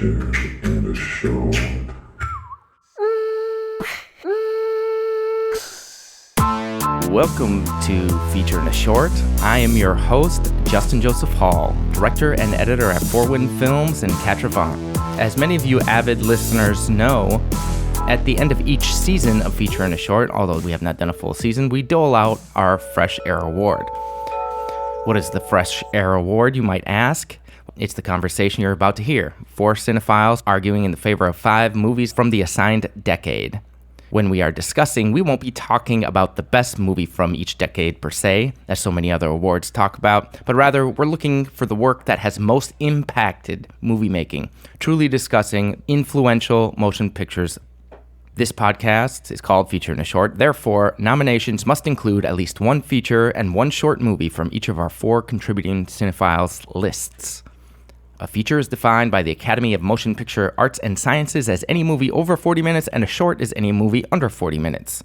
feature and a short. Welcome to Feature and a Short. I am your host, Justin Joseph Hall, director and editor at Four Wind Films and Catravant. As many of you avid listeners know, at the end of each season of Feature and a Short, although we have not done a full season, we dole out our Fresh Air Award. What is the Fresh Air Award, you might ask? It's the conversation you're about to hear. Four cinephiles arguing in the favor of 5 movies from the assigned decade. When we are discussing, we won't be talking about the best movie from each decade per se, as so many other awards talk about, but rather we're looking for the work that has most impacted movie making, truly discussing influential motion pictures. This podcast is called Feature and a Short. Therefore, nominations must include at least one feature and one short movie from each of our 4 contributing cinephiles lists. A feature is defined by the Academy of Motion Picture Arts and Sciences as any movie over 40 minutes, and a short is any movie under 40 minutes.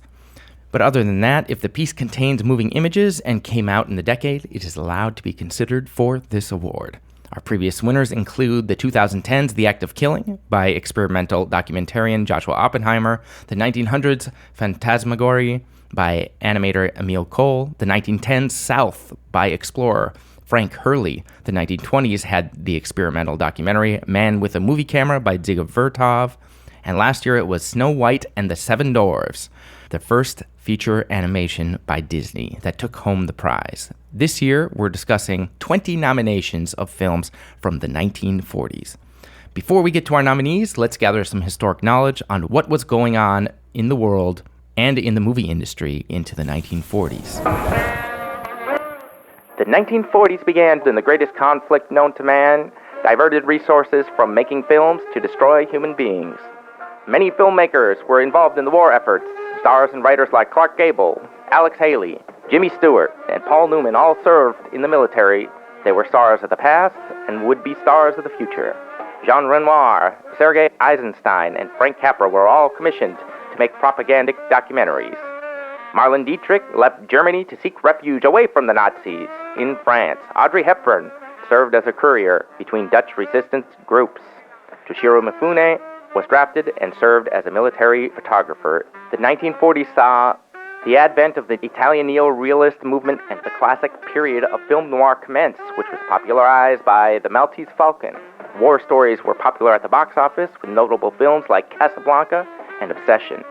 But other than that, if the piece contains moving images and came out in the decade, it is allowed to be considered for this award. Our previous winners include the 2010's The Act of Killing by experimental documentarian Joshua Oppenheimer, the 1900's Phantasmagory by animator Emil Cole, the 1910's South by explorer Frank Hurley. The 1920s had the experimental documentary Man with a Movie Camera by Dziga Vertov. And last year it was Snow White and the Seven Dwarfs, the first feature animation by Disney that took home the prize. This year we're discussing 20 nominations of films from the 1940s. Before we get to our nominees, let's gather some historic knowledge on what was going on in the world and in the movie industry into the 1940s. The 1940s began in the greatest conflict known to man, diverted resources from making films to destroy human beings. Many filmmakers were involved in the war efforts. Stars and writers like Clark Gable, Alex Haley, Jimmy Stewart, and Paul Newman all served in the military. They were stars of the past and would be stars of the future. Jean Renoir, Sergei Eisenstein, and Frank Capra were all commissioned to make propagandic documentaries. Marlene Dietrich left Germany to seek refuge away from the Nazis in France. Audrey Hepburn served as a courier between Dutch resistance groups. Toshiro Mifune was drafted and served as a military photographer. The 1940s saw the advent of the Italian neo-realist movement and the classic period of film noir commence, which was popularized by The Maltese Falcon. War stories were popular at the box office, with notable films like Casablanca and Obsession.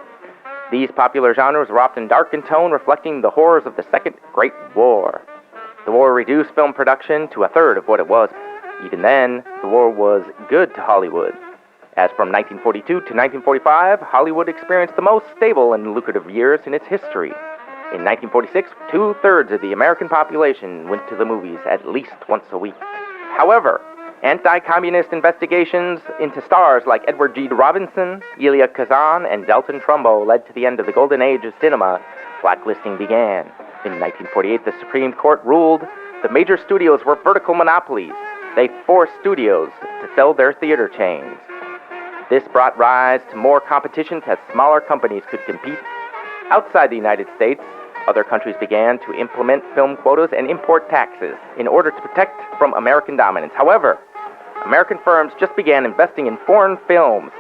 These popular genres were often dark in tone, reflecting the horrors of the Second Great War. The war reduced film production to a third of what it was. Even then, the war was good to Hollywood. As from 1942 to 1945, Hollywood experienced the most stable and lucrative years in its history. In 1946, 2/3 of the American population went to the movies at least once a week. However, anti-communist investigations into stars like Edward G. Robinson, Elia Kazan, and Dalton Trumbo led to the end of the golden age of cinema. Blacklisting began. In 1948, the Supreme Court ruled the major studios were vertical monopolies. They forced studios to sell their theater chains. This brought rise to more competition as smaller companies could compete. Outside the United States, other countries began to implement film quotas and import taxes in order to protect from American dominance. However, American firms just began investing in foreign films.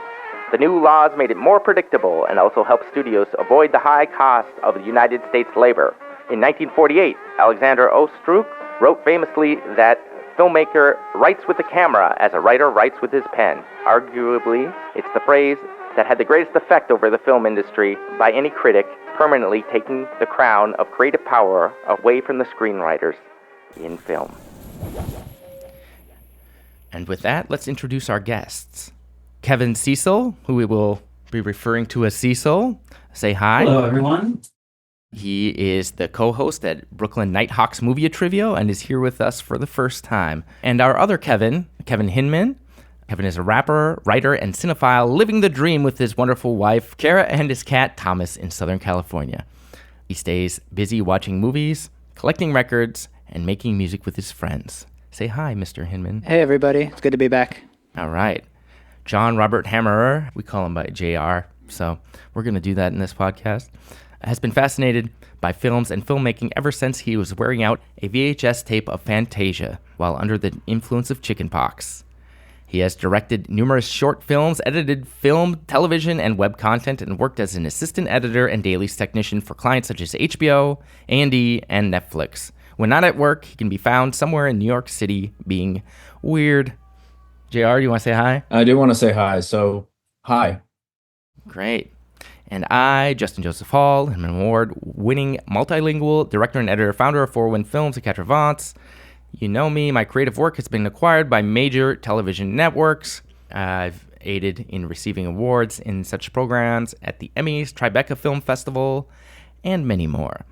The new laws made it more predictable and also helped studios avoid the high cost of the United States labor. In 1948, Alexander Ostruch wrote famously that filmmaker writes with the camera as a writer writes with his pen. Arguably, it's the phrase that had the greatest effect over the film industry by any critic, permanently taking the crown of creative power away from the screenwriters in film. And with that, let's introduce our guests. Kevin Cecil, who we will be referring to as Cecil. Say hi. Hello, everyone. He is the co-host at Brooklyn Nighthawks Movie Trivia and is here with us for the first time. And our other Kevin Hinman. Kevin is a rapper, writer, and cinephile living the dream with his wonderful wife, Kara, and his cat, Thomas, in Southern California. He stays busy watching movies, collecting records, and making music with his friends. Say hi, Mr. Hinman. Hey, everybody. It's good to be back. All right. John Robert Hammerer, we call him by JR, so we're going to do that in this podcast, has been fascinated by films and filmmaking ever since he was wearing out a VHS tape of Fantasia while under the influence of chickenpox. He has directed numerous short films, edited film, television, and web content, and worked as an assistant editor and dailies technician for clients such as HBO, A&E, and Netflix. When not at work, he can be found somewhere in New York City being weird. JR, you want to say hi? I do want to say hi, so hi. Great. And I, Justin Joseph Hall, am an award-winning multilingual director and editor, founder of 4Win Films and Quatre Vents. You know me, my creative work has been acquired by major television networks. I've aided in receiving awards in such programs at the Emmys, Tribeca Film Festival, and many more.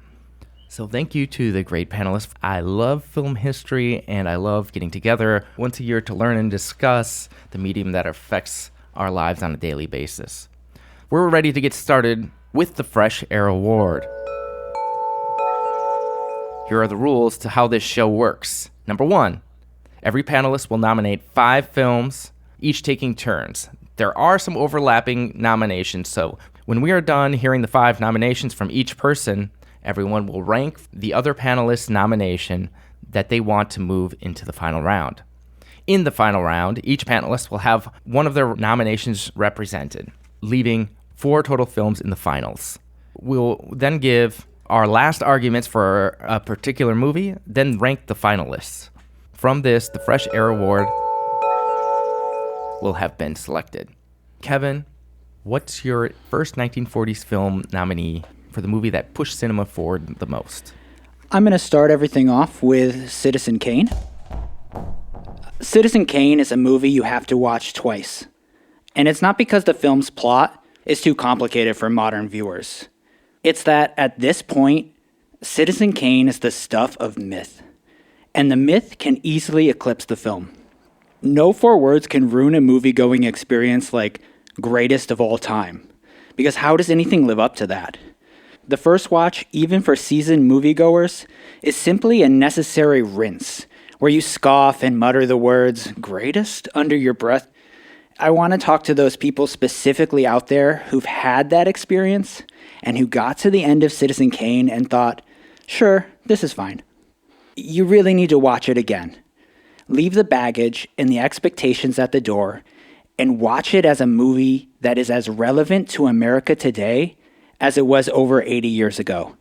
So thank you to the great panelists. I love film history, and I love getting together once a year to learn and discuss the medium that affects our lives on a daily basis. We're ready to get started with the Fresh Air Award. Here are the rules to how this show works. Number 1, every panelist will nominate 5 films, each taking turns. There are some overlapping nominations, so when we are done hearing the 5 nominations from each person, everyone will rank the other panelist's nomination that they want to move into the final round. In the final round, each panelist will have one of their nominations represented, leaving 4 total films in the finals. We'll then give our last arguments for a particular movie, then rank the finalists. From this, the Fresh Air Award will have been selected. Kevin, what's your first 1940s film nominee for the movie that pushed cinema forward the most? I'm going to start everything off with Citizen Kane. Citizen Kane is a movie you have to watch twice. And it's not because the film's plot is too complicated for modern viewers. It's that at this point, Citizen Kane is the stuff of myth. And the myth can easily eclipse the film. No 4 words can ruin a movie-going experience like greatest of all time. Because how does anything live up to that? The first watch, even for seasoned moviegoers, is simply a necessary rinse, where you scoff and mutter the words, greatest, under your breath. I want to talk to those people specifically out there who've had that experience and who got to the end of Citizen Kane and thought, sure, this is fine. You really need to watch it again. Leave the baggage and the expectations at the door and watch it as a movie that is as relevant to America today as it was over 80 years ago.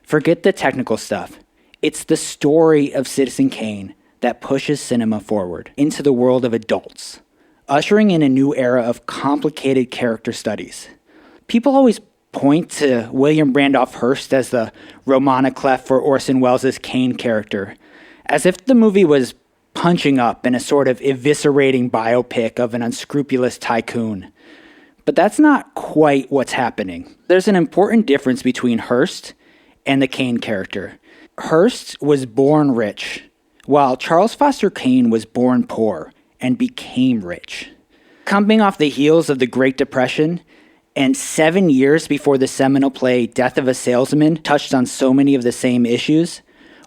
Forget the technical stuff. It's the story of Citizen Kane that pushes cinema forward into the world of adults, ushering in a new era of complicated character studies. People always point to William Randolph Hearst as the Romana Clef for Orson Welles' Kane character, as if the movie was punching up in a sort of eviscerating biopic of an unscrupulous tycoon. But that's not quite what's happening. There's an important difference between Hearst and the Kane character. Hearst was born rich, while Charles Foster Kane was born poor and became rich. Coming off the heels of the Great Depression, and 7 years before the seminal play Death of a Salesman touched on so many of the same issues,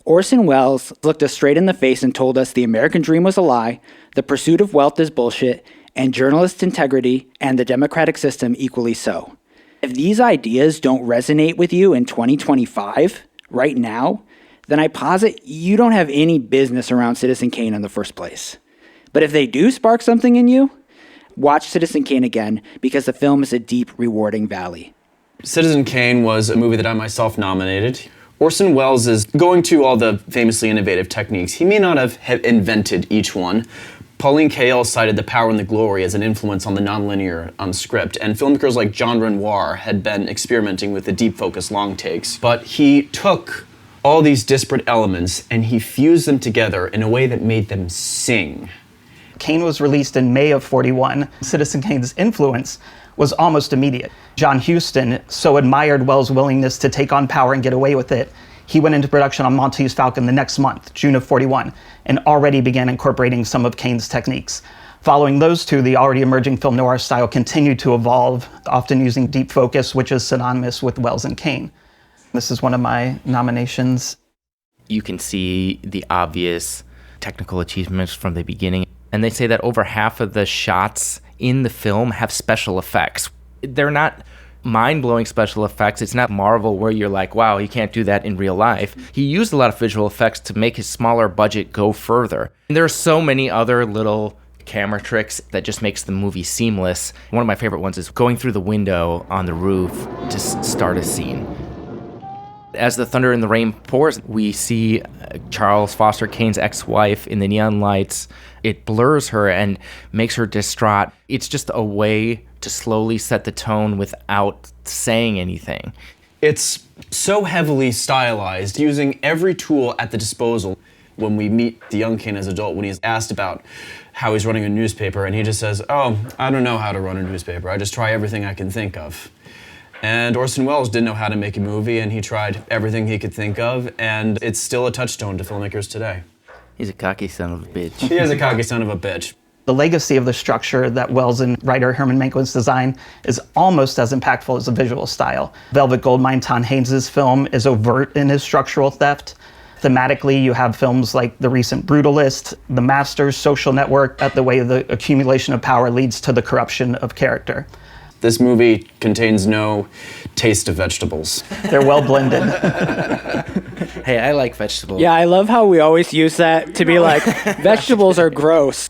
Orson Welles looked us straight in the face and told us the American dream was a lie, the pursuit of wealth is bullshit, and journalist integrity and the democratic system equally so. If these ideas don't resonate with you in 2025, right now, then I posit you don't have any business around Citizen Kane in the first place. But if they do spark something in you, watch Citizen Kane again because the film is a deep, rewarding valley. Citizen Kane was a movie that I myself nominated. Orson Welles is going to all the famously innovative techniques. He may not have invented each one. Pauline Kael cited The Power and the Glory as an influence on the nonlinear script, and filmmakers like John Renoir had been experimenting with the deep focus long takes. But he took all these disparate elements and he fused them together in a way that made them sing. Kane was released in May of '41. Citizen Kane's influence was almost immediate. John Huston so admired Welles' willingness to take on power and get away with it, he went into production on Maltese Falcon the next month, June of '41, and already began incorporating some of Kane's techniques. Following those two, the already emerging film noir style continued to evolve, often using deep focus, which is synonymous with Welles and Kane. This is one of my nominations. You can see the obvious technical achievements from the beginning. And they say that over half of the shots in the film have special effects. They're not mind-blowing special effects. It's not Marvel where you're like, wow, you can't do that in real life. He used a lot of visual effects to make his smaller budget go further. And there are so many other little camera tricks that just makes the movie seamless. One of my favorite ones is going through the window on the roof to start a scene. As the thunder and the rain pours, we see Charles Foster Kane's ex-wife in the neon lights. It blurs her and makes her distraught. It's just a way to slowly set the tone without saying anything. It's so heavily stylized, using every tool at the disposal. When we meet the young Kane as an adult, when he's asked about how he's running a newspaper, and he just says, "Oh, I don't know how to run a newspaper. I just try everything I can think of." And Orson Welles didn't know how to make a movie, and he tried everything he could think of, and it's still a touchstone to filmmakers today. He's a cocky son of a bitch. He is a cocky son of a bitch. The legacy of the structure that Welles and writer Herman Mankiewicz design is almost as impactful as the visual style. Velvet Goldmine, Tom Haynes' film, is overt in his structural theft. Thematically, you have films like The Recent Brutalist, The Masters, Social Network, at the way the accumulation of power leads to the corruption of character. This movie contains no taste of vegetables. They're well blended. Hey, I like vegetables. Yeah, I love how we always use that to be like, vegetables are gross.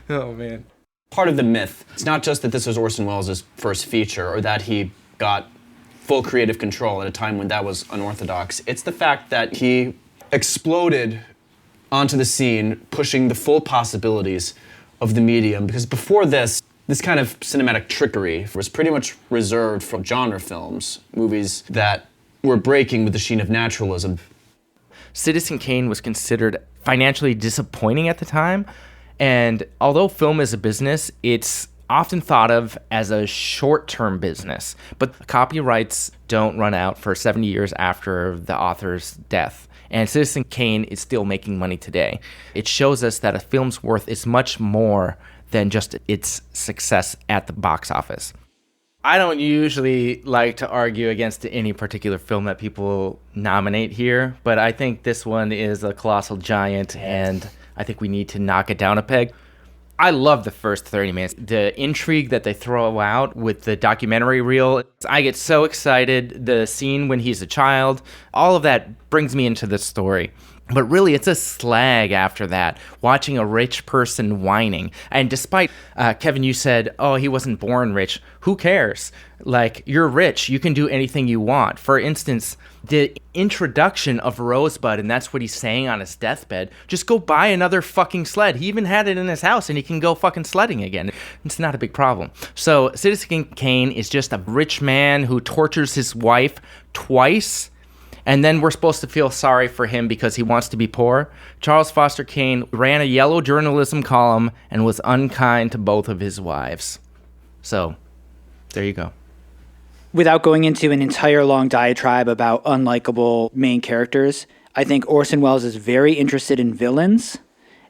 Oh, man. Part of the myth, it's not just that this was Orson Welles' first feature or that he got full creative control at a time when that was unorthodox. It's the fact that he exploded onto the scene, pushing the full possibilities of the medium. Because before this kind of cinematic trickery was pretty much reserved for genre films, movies that were breaking with the sheen of naturalism. Citizen Kane was considered financially disappointing at the time, and although film is a business, it's often thought of as a short-term business, but copyrights don't run out for 70 years after the author's death. And Citizen Kane is still making money today. It shows us that a film's worth is much more than just its success at the box office. I don't usually like to argue against any particular film that people nominate here, but I think this one is a colossal giant, and I think we need to knock it down a peg. I love the first 30 minutes. The intrigue that they throw out with the documentary reel, I get so excited. The scene when he's a child, all of that brings me into the story. But really, it's a slag after that, watching a rich person whining. And despite, Kevin, you said, oh, he wasn't born rich. Who cares? Like, you're rich. You can do anything you want. For instance, the introduction of Rosebud, and that's what he's saying on his deathbed, just go buy another fucking sled. He even had it in his house, and he can go fucking sledding again. It's not a big problem. So Citizen Kane is just a rich man who tortures his wife twice, and then we're supposed to feel sorry for him because he wants to be poor. Charles Foster Kane ran a yellow journalism column and was unkind to both of his wives. So, there you go. Without going into an entire long diatribe about unlikable main characters, I think Orson Welles is very interested in villains,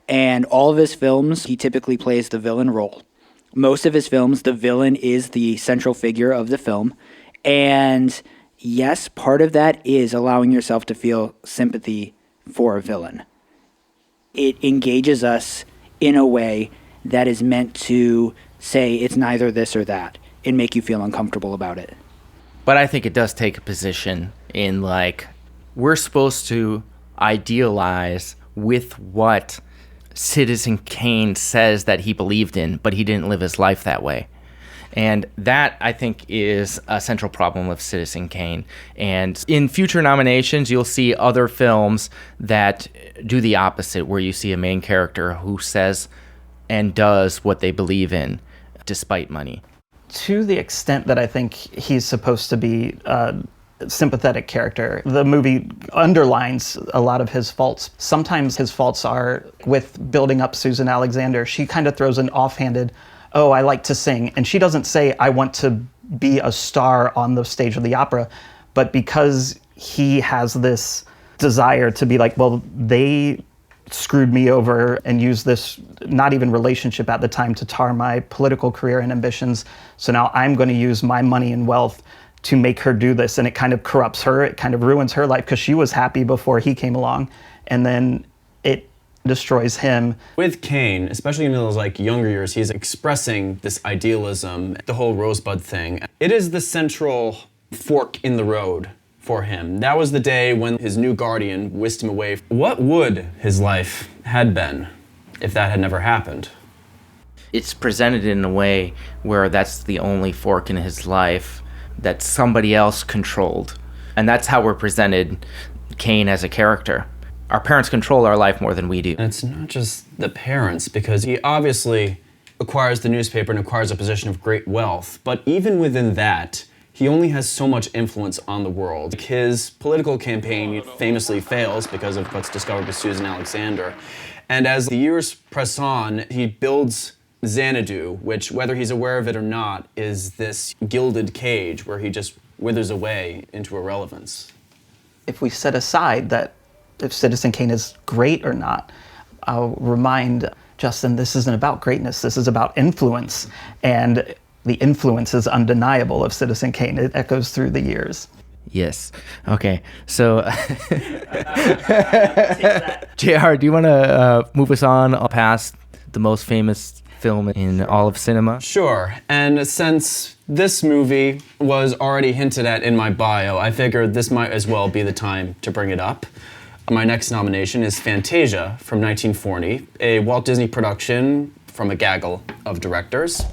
and all of his films, he typically plays the villain role. Most of his films, the villain is the central figure of the film, and yes, part of that is allowing yourself to feel sympathy for a villain. It engages us in a way that is meant to say it's neither this or that and make you feel uncomfortable about it. But I think it does take a position in, like, we're supposed to idealize with what Citizen Kane says that he believed in, but he didn't live his life that way. And that, I think, is a central problem with Citizen Kane. And in future nominations, you'll see other films that do the opposite, where you see a main character who says and does what they believe in, despite money. To the extent that I think he's supposed to be a sympathetic character, the movie underlines a lot of his faults. Sometimes his faults are with building up Susan Alexander. She kind of throws an offhanded, oh, I like to sing. And she doesn't say, I want to be a star on the stage of the opera. But because he has this desire to be like, well, they screwed me over and used this not even relationship at the time to tar my political career and ambitions. So now I'm going to use my money and wealth to make her do this. And it kind of corrupts her. It kind of ruins her life because she was happy before he came along. And then it destroys him. With Kane, especially in those like younger years, he's expressing this idealism, the whole Rosebud thing. It is the central fork in the road for him. That was the day when his new guardian whisked him away. What would his life had been if that had never happened. It's presented in a way where that's the only fork in his life that somebody else controlled. And that's how we're presented Kane as a character. Our parents control our life more than we do. And it's not just the parents, because he obviously acquires the newspaper and acquires a position of great wealth. But even within that, he only has so much influence on the world. His political campaign famously fails because of what's discovered with Susan Alexander. And as the years press on, he builds Xanadu, which, whether he's aware of it or not, is this gilded cage where he just withers away into irrelevance. If we set aside that if Citizen Kane is great or not, I'll remind Justin, this isn't about greatness, this is about influence. And the influence is undeniable of Citizen Kane. It echoes through the years. Yes. Okay. So, JR, do you want to move us on past the most famous film in all of cinema? Sure. And since this movie was already hinted at in my bio, I figured this might as well be the time to bring it up. My next nomination is Fantasia from 1940, a Walt Disney production from a gaggle of directors.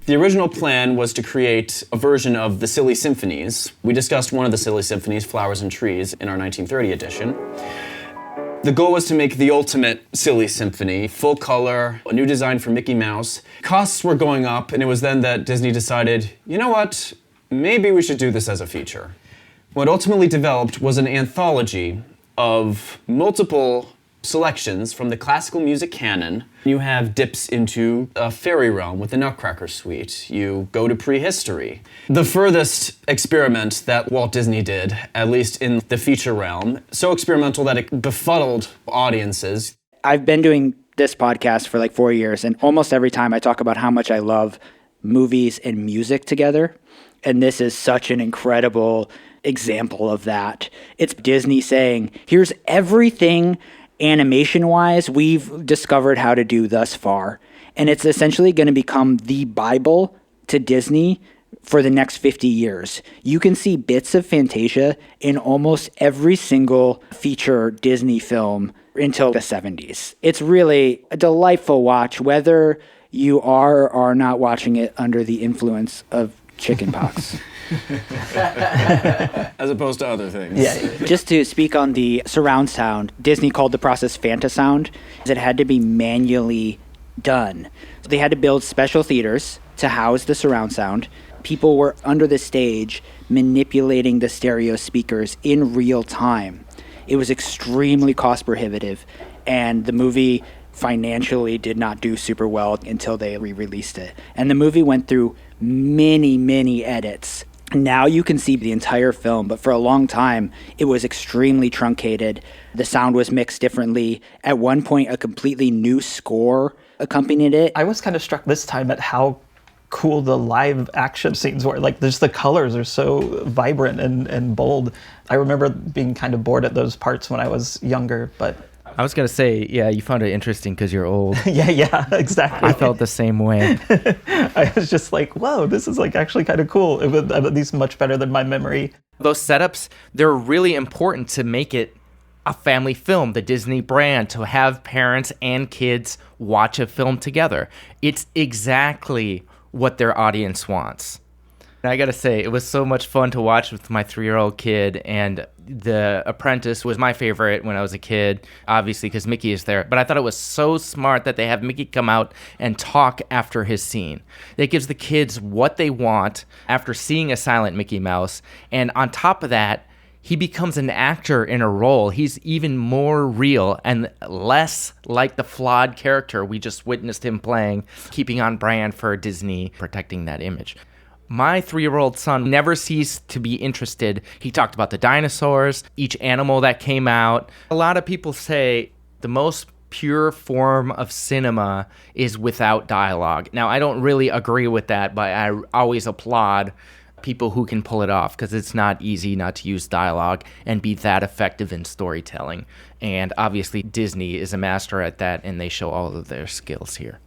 The original plan was to create a version of the Silly Symphonies. We discussed one of the Silly Symphonies, Flowers and Trees, in our 1930 edition. The goal was to make the ultimate Silly Symphony, full color, a new design for Mickey Mouse. Costs were going up, and it was then that Disney decided, you know what, maybe we should do this as a feature. What ultimately developed was an anthology of multiple selections from the classical music canon. You have dips into a fairy realm with the Nutcracker Suite. You go to prehistory. The furthest experiment that Walt Disney did, at least in the feature realm, so experimental that it befuddled audiences. I've been doing this podcast for like 4 years, and almost every time I talk about how much I love movies and music together. And this is such an incredible example of that. It's Disney saying, here's everything animation-wise we've discovered how to do thus far. And it's essentially going to become the Bible to Disney for the next 50 years. You can see bits of Fantasia in almost every single feature Disney film until the 70s. It's really a delightful watch, whether you are or are not watching it under the influence of chickenpox. As opposed to other things. Yeah. Just to speak on the surround sound, Disney called the process Fantasound. It had to be manually done. They had to build special theaters to house the surround sound. People were under the stage manipulating the stereo speakers in real time. It was extremely cost prohibitive, and the movie financially did not do super well until they re-released it. And the movie went through many, many edits. Now you can see the entire film, but for a long time, it was extremely truncated. The sound was mixed differently. At one point, a completely new score accompanied it. I was kind of struck this time at how cool the live action scenes were. Like, just the colors are so vibrant and bold. I remember being kind of bored at those parts when I was younger, but... I was going to say, yeah, you found it interesting because you're old. Yeah, exactly. I felt the same way. I was just like, whoa, this is like actually kind of cool. It was at least much better than my memory. Those setups, they're really important to make it a family film, the Disney brand, to have parents and kids watch a film together. It's exactly what their audience wants. And I gotta say, it was so much fun to watch with my 3-year-old kid, and The Apprentice was my favorite when I was a kid, obviously because Mickey is there. But I thought it was so smart that they have Mickey come out and talk after his scene. It gives the kids what they want after seeing a silent Mickey Mouse, and on top of that, he becomes an actor in a role. He's even more real and less like the flawed character we just witnessed him playing, keeping on brand for Disney, protecting that image. My 3-year-old son never ceased to be interested. He talked about the dinosaurs, each animal that came out. A lot of people say the most pure form of cinema is without dialogue. Now, I don't really agree with that, but I always applaud people who can pull it off, because it's not easy not to use dialogue and be that effective in storytelling. And obviously Disney is a master at that, and they show all of their skills here.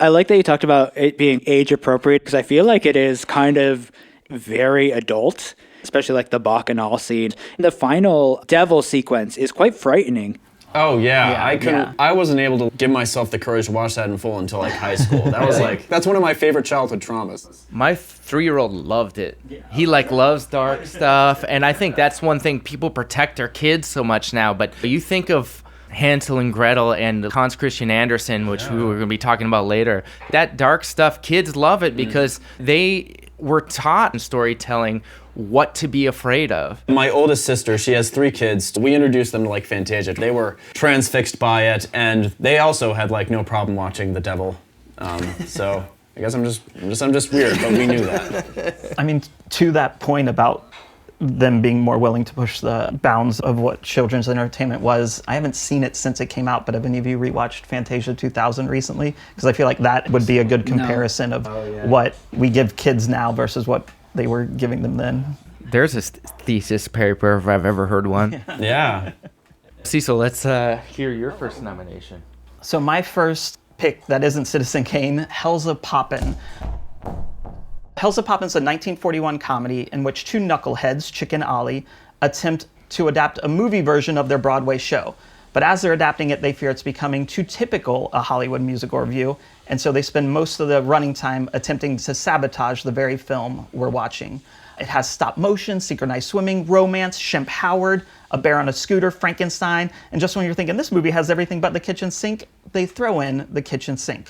I like that you talked about it being age appropriate, because I feel like it is kind of very adult, especially like the Bacchanal scene. The final devil sequence is quite frightening. Oh yeah, Yeah, I couldn't. yeah. I wasn't able to give myself the courage to watch that in full until like high school. That was like that's one of my favorite childhood traumas. My 3-year-old loved it. He like loves dark stuff, and I think that's one thing people protect their kids so much now. But you think of Hansel and Gretel and Hans Christian Andersen, which we were going to be talking about later. That dark stuff, kids love it because they were taught in storytelling what to be afraid of. My oldest sister, she has 3 kids. We introduced them to like Fantasia. They were transfixed by it, and they also had like no problem watching The Devil. So I guess I'm just weird, but we knew that. I mean, to that point about them being more willing to push the bounds of what children's entertainment was, I haven't seen it since it came out, but have any of you rewatched Fantasia 2000 recently? Because I feel like that would be a good comparison of what we give kids now versus what they were giving them then. There's a thesis paper if I've ever heard one. Yeah. Cecil, let's hear your first nomination. So my first pick that isn't Citizen Kane, Hellzapoppin. Hellzapoppin's a 1941 comedy in which 2 knuckleheads, Chick and Ollie, attempt to adapt a movie version of their Broadway show. But as they're adapting it, they fear it's becoming too typical a Hollywood musical review, and so they spend most of the running time attempting to sabotage the very film we're watching. It has stop motion, synchronized swimming, romance, Shemp Howard, a bear on a scooter, Frankenstein, and just when you're thinking this movie has everything but the kitchen sink, they throw in the kitchen sink.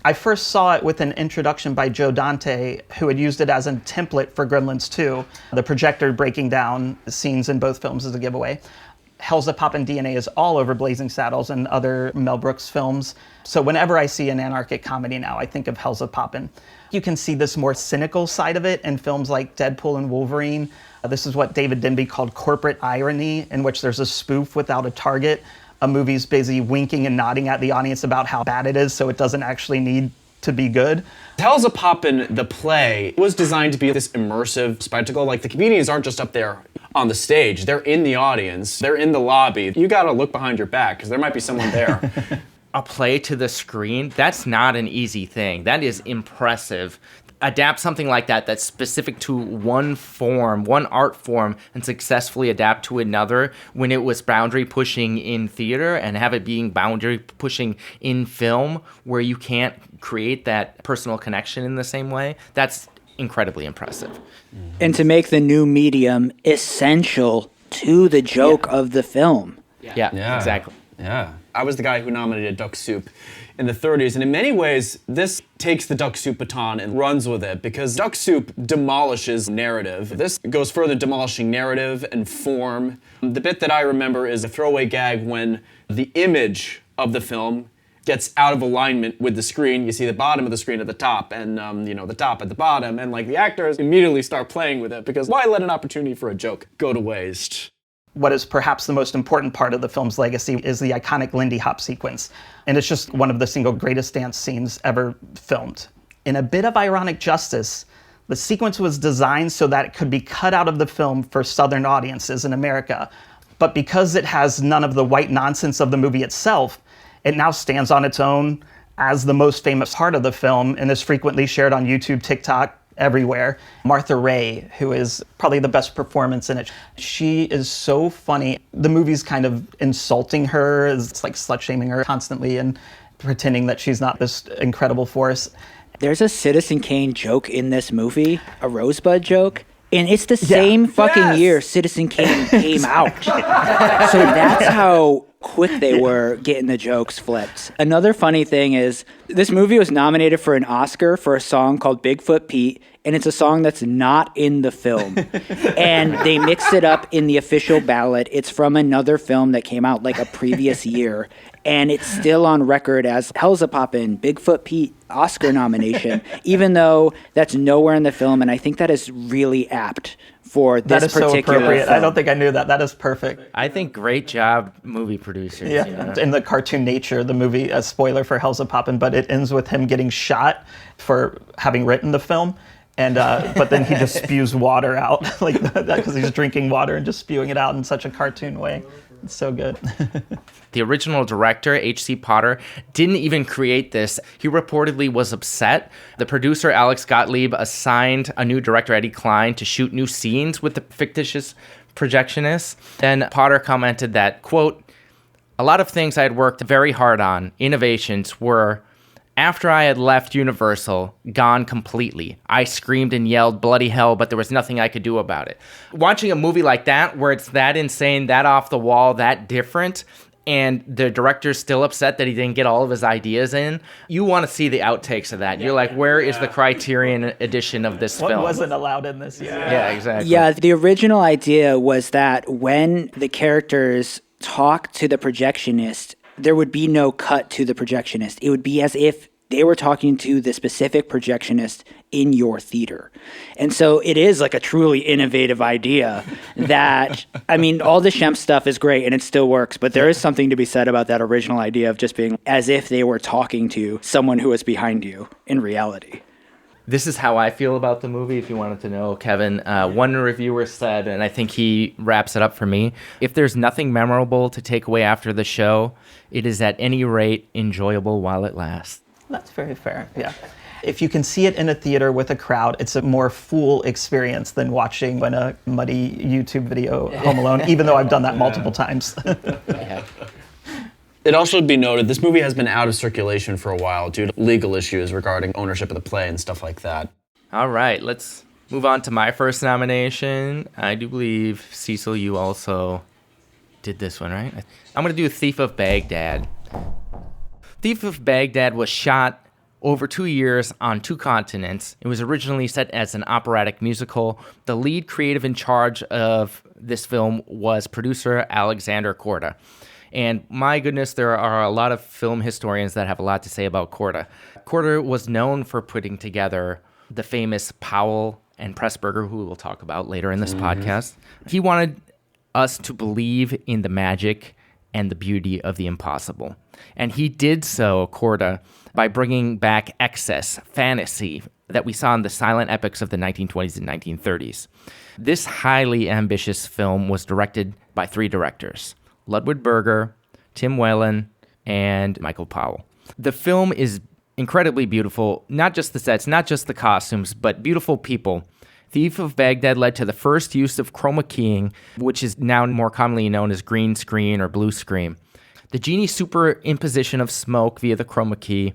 I first saw it with an introduction by Joe Dante, who had used it as a template for Gremlins 2, the projector breaking down scenes in both films as a giveaway. Hellzapoppin DNA is all over Blazing Saddles and other Mel Brooks films. So whenever I see an anarchic comedy now, I think of Hellzapoppin. You can see this more cynical side of it in films like Deadpool and Wolverine. This is what David Denby called corporate irony, in which there's a spoof without a target. A movie's busy winking and nodding at the audience about how bad it is, so it doesn't actually need to be good. Hellzapoppin, the play, was designed to be this immersive spectacle. Like, the comedians aren't just up there on the stage. They're in the audience. They're in the lobby. You gotta look behind your back, because there might be someone there. A play to the screen, that's not an easy thing. That is impressive. Adapt something like that that's specific to one form, one art form, and successfully adapt to another when it was boundary pushing in theater, and have it being boundary pushing in film where you can't create that personal connection in the same way. That's incredibly impressive. And to make the new medium essential to the joke of the film. Yeah, exactly. Yeah. I was the guy who nominated Duck Soup in the 30s, and in many ways, this takes the Duck Soup baton and runs with it, because Duck Soup demolishes narrative. This goes further, demolishing narrative and form. The bit that I remember is a throwaway gag when the image of the film gets out of alignment with the screen. You see the bottom of the screen at the top, and the top at the bottom, and like the actors immediately start playing with it, because why let an opportunity for a joke go to waste? What is perhaps the most important part of the film's legacy is the iconic Lindy Hop sequence. And it's just one of the single greatest dance scenes ever filmed. In a bit of ironic justice, the sequence was designed so that it could be cut out of the film for Southern audiences in America. But because it has none of the white nonsense of the movie itself, it now stands on its own as the most famous part of the film and is frequently shared on YouTube, TikTok, everywhere. Martha Raye, who is probably the best performance in it. She is so funny. The movie's kind of insulting her. It's like slut-shaming her constantly and pretending that she's not this incredible force. There's a Citizen Kane joke in this movie, a Rosebud joke, and it's the same fucking year Citizen Kane came out. So that's how quick they were getting the jokes flipped. Another funny thing is this movie was nominated for an Oscar for a song called Bigfoot Pete, and it's a song that's not in the film. And they mixed it up in the official ballot. It's from another film that came out like a previous year, and it's still on record as Hellzapoppin, Bigfoot Pete Oscar nomination, even though that's nowhere in the film, and I think that is really apt for this that is particular so appropriate. film. I don't think I knew that. That is perfect. I think great job, movie producers. Yeah, You know? in the cartoon nature of the movie, a spoiler for Hellzapoppin, but it ends with him getting shot for having written the film. And but then he just spews water out like that because he's drinking water and just spewing it out in such a cartoon way. It's so good. The original director, H.C. Potter, didn't even create this. He reportedly was upset. The producer, Alex Gottlieb, assigned a new director, Eddie Klein, to shoot new scenes with the fictitious projectionist. Then Potter commented that, quote, A lot of things I had worked very hard on, innovations, were, after I had left Universal, gone completely. I screamed and yelled bloody hell, but there was nothing I could do about it. Watching a movie like that, where it's that insane, that off the wall, that different, and the director's still upset that he didn't get all of his ideas in, you want to see the outtakes of that. You're like, where is the Criterion edition of this What film? wasn't allowed in this? Yeah, exactly. Yeah, the original idea was that when the characters talk to the projectionist, there would be no cut to the projectionist. It would be as if they were talking to the specific projectionist in your theater. And so it is like a truly innovative idea that, I mean, all the Shemp stuff is great and it still works, but there is something to be said about that original idea of just being as if they were talking to someone who is behind you in reality. This is how I feel about the movie, if you wanted to know, Kevin. One reviewer said, and I think he wraps it up for me, if there's nothing memorable to take away after the show, it is at any rate enjoyable while it lasts. That's very fair, yeah. If you can see it in a theater with a crowd, it's a more full experience than watching in a muddy YouTube video Home Alone, even though I've done that multiple times. It also should be noted, this movie has been out of circulation for a while due to legal issues regarding ownership of the play and stuff like that. All right, let's move on to my first nomination. I do believe, Cecil, you also did this one, right? I'm going to do Thief of Bagdad. Thief of Bagdad was shot over 2 years on 2 continents. It was originally set as an operatic musical. The lead creative in charge of this film was producer Alexander Korda. And my goodness, there are a lot of film historians that have a lot to say about Korda. Korda was known for putting together the famous Powell and Pressburger, who we'll talk about later in this podcast. He wanted us to believe in the magic and the beauty of the impossible. And he did so, Korda, by bringing back excess, fantasy that we saw in the silent epics of the 1920s and 1930s. This highly ambitious film was directed by 3 directors, Ludwig Berger, Tim Whelan, and Michael Powell. The film is incredibly beautiful, not just the sets, not just the costumes, but beautiful people. Thief of Bagdad led to the first use of chroma keying, which is now more commonly known as green screen or blue screen. The genie superimposition of smoke via the chroma key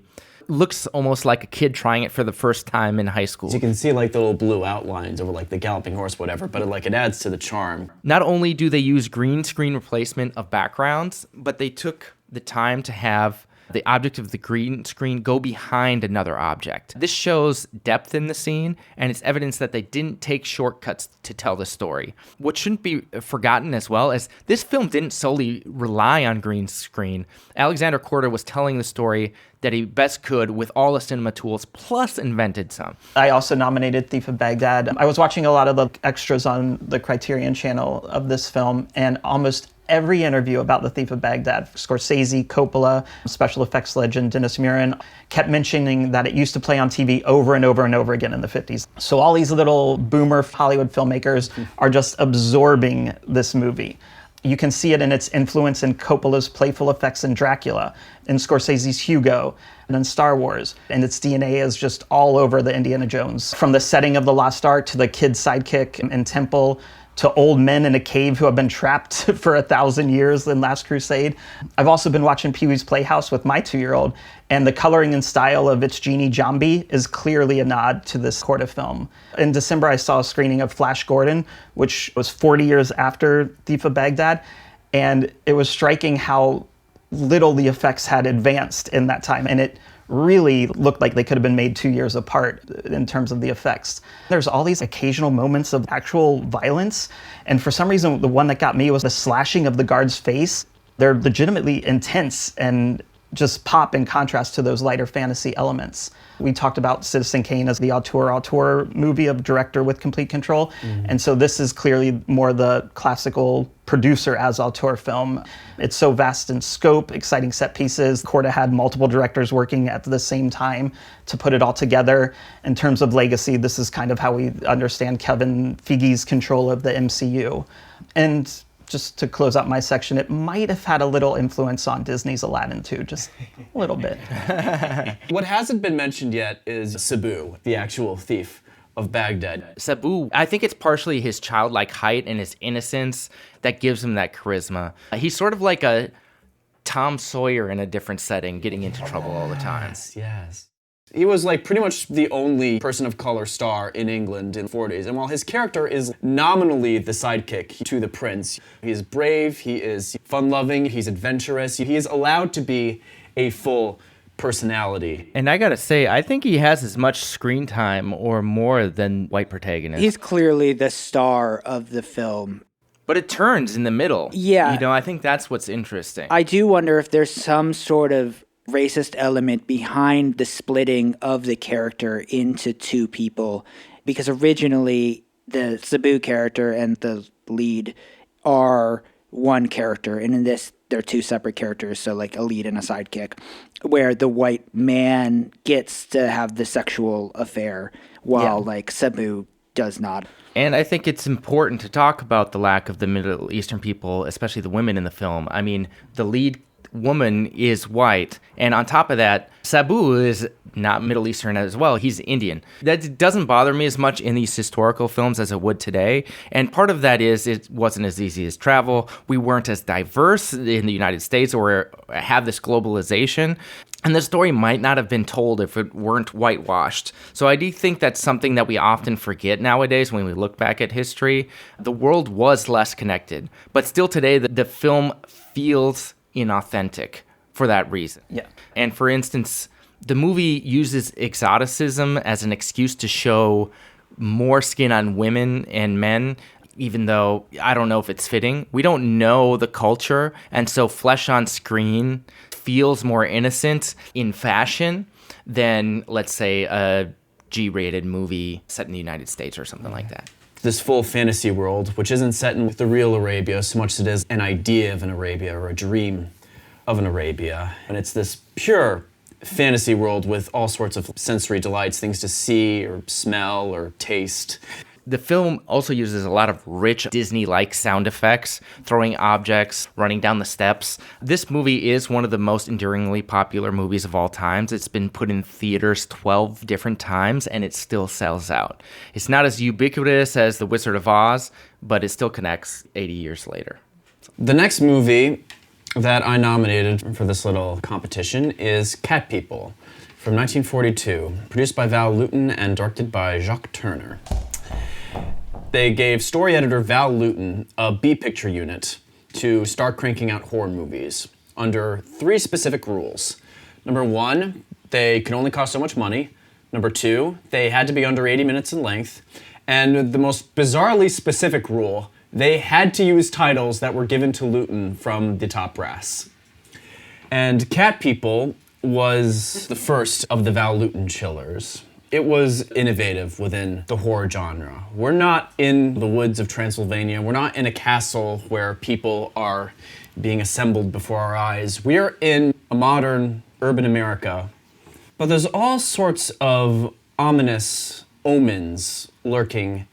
looks almost like a kid trying it for the first time in high school. So you can see like the little blue outlines over like the galloping horse, whatever, but it adds to the charm. Not only do they use green screen replacement of backgrounds, but they took the time to have the object of the green screen go behind another object. This shows depth in the scene, and it's evidence that they didn't take shortcuts to tell the story. What shouldn't be forgotten as well is this film didn't solely rely on green screen. Alexander Korda was telling the story that he best could with all the cinema tools, plus invented some. I also nominated Thief of Baghdad. I was watching a lot of the extras on the Criterion channel of this film, and almost every interview about The Thief of Baghdad, Scorsese, Coppola, special effects legend Dennis Muren, kept mentioning that it used to play on TV over and over and over again in the 50s. So all these little boomer Hollywood filmmakers are just absorbing this movie. You can see it in its influence in Coppola's playful effects in Dracula, in Scorsese's Hugo, and in Star Wars. And its DNA is just all over the Indiana Jones. From the setting of the Lost Ark to the kid sidekick in Temple, to old men in a cave who have been trapped for 1,000 years in Last Crusade. I've also been watching Pee-wee's Playhouse with my 2-year-old, and the coloring and style of its genie Jambi is clearly a nod to this Korda film. In December, I saw a screening of Flash Gordon, which was 40 years after Thief of Baghdad, and it was striking how little the effects had advanced in that time, and it really looked like they could have been made 2 years apart in terms of the effects. There's all these occasional moments of actual violence, and for some reason, the one that got me was the slashing of the guard's face. They're legitimately intense and just pop in contrast to those lighter fantasy elements. We talked about Citizen Kane as the auteur movie of director with complete control, and so this is clearly more the classical producer as auteur film. It's so vast in scope, exciting set pieces. Korda had multiple directors working at the same time to put it all together. In terms of legacy, this is kind of how we understand Kevin Feige's control of the MCU. And just to close out my section, it might have had a little influence on Disney's Aladdin too, just a little bit. What hasn't been mentioned yet is Sabu, the actual thief of Baghdad. Sabu, I think it's partially his childlike height and his innocence that gives him that charisma. He's sort of like a Tom Sawyer in a different setting, getting into trouble all the time. Yes. He was like pretty much the only person of color star in England in the 40s. And while his character is nominally the sidekick to the prince, he is brave, he is fun-loving, he's adventurous, he is allowed to be a full personality. And I gotta say, I think he has as much screen time or more than white protagonists. He's clearly the star of the film. But it turns in the middle. Yeah. You know, I think that's what's interesting. I do wonder if there's some sort of racist element behind the splitting of the character into two people, because originally the Sabu character and the lead are one character, and in this they're two separate characters, so like a lead and a sidekick, where the white man gets to have the sexual affair while like Sabu does not. And I think it's important to talk about the lack of the Middle Eastern people, especially the women in the film. I mean, the lead woman is white, and on top of that, Sabu is not Middle Eastern as well. He's Indian. That doesn't bother me as much in these historical films as it would today, and part of that is it wasn't as easy as travel. We weren't as diverse in the United States or have this globalization, and the story might not have been told if it weren't whitewashed. So I do think that's something that we often forget nowadays when we look back at history. The world was less connected, but still today the film feels inauthentic for that reason. Yeah. And for instance, the movie uses exoticism as an excuse to show more skin on women and men, even though I don't know if it's fitting. We don't know the culture, and so flesh on screen feels more innocent in fashion than, let's say, a G-rated movie set in the United States or something like that. This full fantasy world, which isn't set in the real Arabia so much as it is an idea of an Arabia or a dream of an Arabia. And it's this pure fantasy world with all sorts of sensory delights, things to see or smell or taste. The film also uses a lot of rich Disney-like sound effects, throwing objects, running down the steps. This movie is one of the most enduringly popular movies of all times. It's been put in theaters 12 different times, and it still sells out. It's not as ubiquitous as The Wizard of Oz, but it still connects 80 years later. The next movie that I nominated for this little competition is Cat People from 1942, produced by Val Lewton and directed by Jacques Turner. They gave story editor Val Lewton a B-picture unit to start cranking out horror movies under 3 specific rules. Number 1, they could only cost so much money. Number 2, they had to be under 80 minutes in length. And the most bizarrely specific rule, they had to use titles that were given to Lewton from the top brass. And Cat People was the first of the Val Lewton chillers. It was innovative within the horror genre. We're not in the woods of Transylvania. We're not in a castle where people are being assembled before our eyes. We are in a modern urban America. But there's all sorts of ominous omens lurking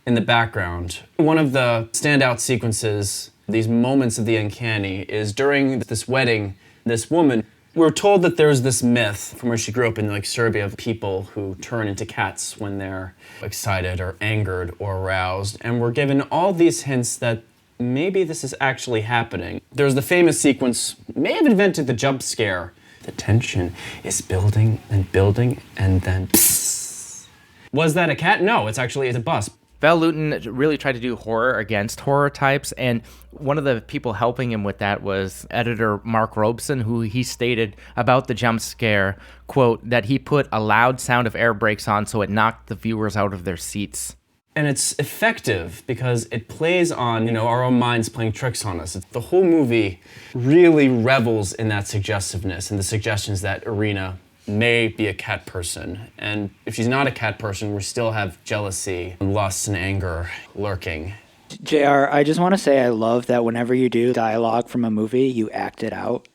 in the background. One of the standout sequences, these moments of the uncanny, is during this wedding, this woman, we're told that there's this myth from where she grew up in like Serbia of people who turn into cats when they're excited or angered or aroused. And we're given all these hints that maybe this is actually happening. There's the famous sequence, may have invented the jump scare. The tension is building and building and then psst. Was that a cat? No, it's a bus. Val Lewton really tried to do horror against horror types, and one of the people helping him with that was editor Mark Robeson, who he stated about the jump scare, quote, that he put a loud sound of air brakes on so it knocked the viewers out of their seats. And it's effective because it plays on, our own minds playing tricks on us. The whole movie really revels in that suggestiveness and the suggestions that Irina may be a cat person. And if she's not a cat person, we still have jealousy and lust and anger lurking. JR, I just want to say I love that whenever you do dialogue from a movie, you act it out.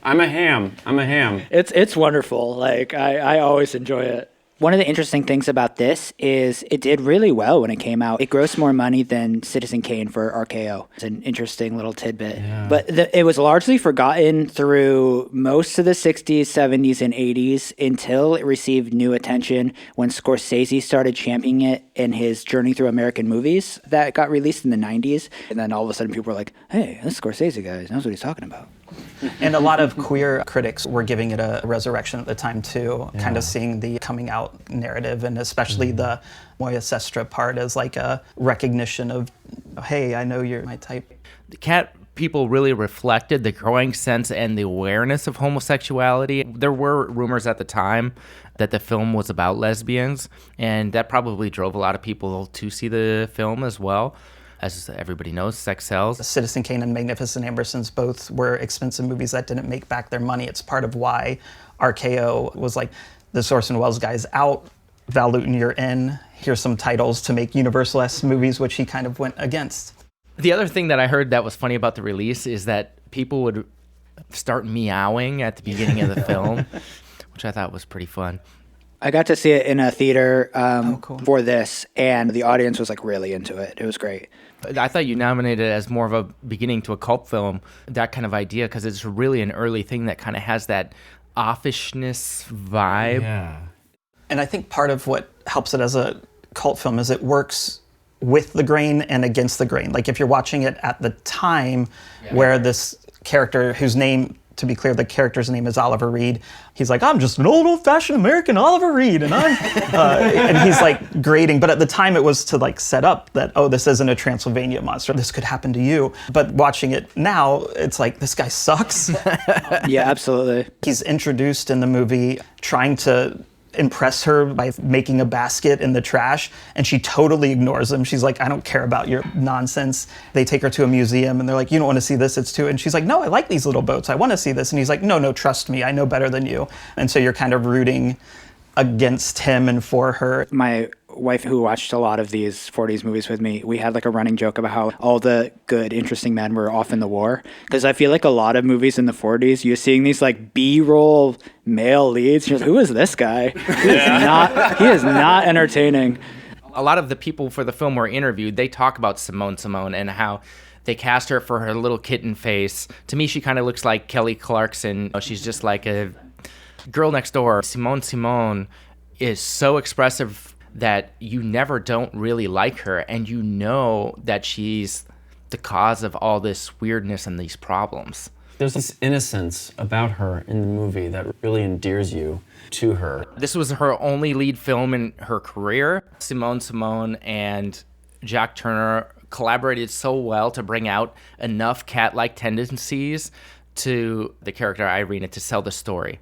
I'm a ham. It's wonderful. Like, I always enjoy it. One of the interesting things about this is it did really well when it came out. It grossed more money than Citizen Kane for RKO. It's an interesting little tidbit. Yeah. But it was largely forgotten through most of the 60s, 70s, and 80s until it received new attention when Scorsese started championing it in his Journey Through American Movies that got released in the 90s. And then all of a sudden people were like, hey, this Scorsese guy knows what he's talking about. And a lot of queer critics were giving it a resurrection at the time too, kind of seeing the coming out narrative, and especially the Moya Sestra part as like a recognition of, hey, I know you're my type. The cat people really reflected the growing sense and the awareness of homosexuality. There were rumors at the time that the film was about lesbians, and that probably drove a lot of people to see the film as well. As everybody knows, sex sells. Citizen Kane and Magnificent Ambersons both were expensive movies that didn't make back their money. It's part of why RKO was like, the Orson Welles guy's out, Val Lewton, you're in. Here's some titles to make Universal-esque movies, which he kind of went against. The other thing that I heard that was funny about the release is that people would start meowing at the beginning of the film, which I thought was pretty fun. I got to see it in a theater Cool. for this, and the audience was like really into it. It was great. I thought you nominated it as more of a beginning to a cult film, that kind of idea, because it's really an early thing that kind of has that offishness vibe. Yeah. And I think part of what helps it as a cult film is it works with the grain and against the grain. Like if you're watching it at the time where this character, whose name, to be clear, the character's name is Oliver Reed. He's like, I'm just an old-fashioned American Oliver Reed, and I'm, and he's like grading. But at the time, it was to like set up that, oh, this isn't a Transylvania monster. This could happen to you. But watching it now, it's like, this guy sucks. Yeah, absolutely. He's introduced in the movie trying to impress her by making a basket in the trash, and she totally ignores him. She's like, I don't care about your nonsense. They take her to a museum and they're like, you don't want to see this, it's too. And she's like, no, I like these little boats, I want to see this. And he's like, no, trust me, I know better than you. And so you're kind of rooting against him and for her. My wife, who watched a lot of these 40s movies with me, we had like a running joke about how all the good, interesting men were off in the war. Because I feel like a lot of movies in the 40s, you're seeing these like B-roll male leads. You're like, who is this guy? He is not entertaining. A lot of the people for the film were interviewed. They talk about Simone and how they cast her for her little kitten face. To me, she kind of looks like Kelly Clarkson. She's just like a girl next door. Simone is so expressive that you never don't really like her, and you know that she's the cause of all this weirdness and these problems. There's this innocence about her in the movie that really endears you to her. This was her only lead film in her career. Simone and Jack Turner collaborated so well to bring out enough cat-like tendencies to the character Irina to sell the story.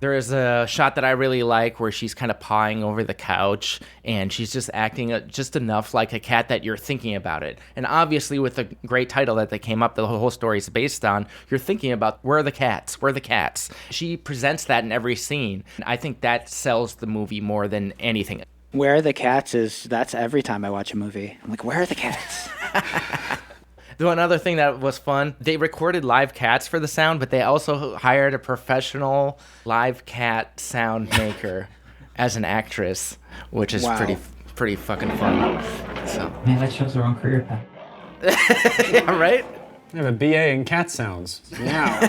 There is a shot that I really like where she's kind of pawing over the couch, and she's just acting just enough like a cat that you're thinking about it. And obviously with the great title that they came up, the whole story is based on, you're thinking about, where are the cats? Where are the cats? She presents that in every scene. And I think that sells the movie more than anything. Where are the cats that's every time I watch a movie. I'm like, where are the cats? One other thing that was fun, they recorded live cats for the sound, but they also hired a professional live cat sound maker as an actress, which is pretty fucking fun. So. Man, I chose the wrong career path. Yeah, right? I have a BA in cat sounds. Wow.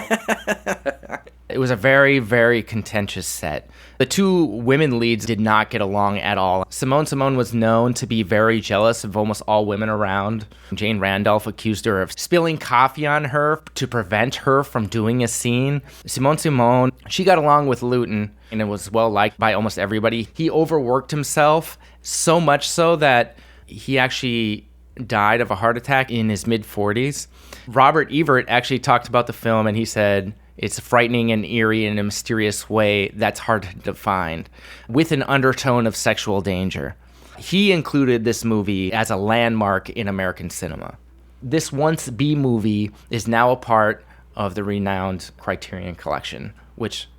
It was a very, very contentious set. The two women leads did not get along at all. Simone was known to be very jealous of almost all women around. Jane Randolph accused her of spilling coffee on her to prevent her from doing a scene. Simone, she got along with Lewton, and it was well liked by almost everybody. He overworked himself, so much so that he actually died of a heart attack in his mid-40s. Robert Ebert actually talked about the film, and he said, it's frightening and eerie in a mysterious way that's hard to define, with an undertone of sexual danger. He included this movie as a landmark in American cinema. This once B movie is now a part of the renowned Criterion Collection, which,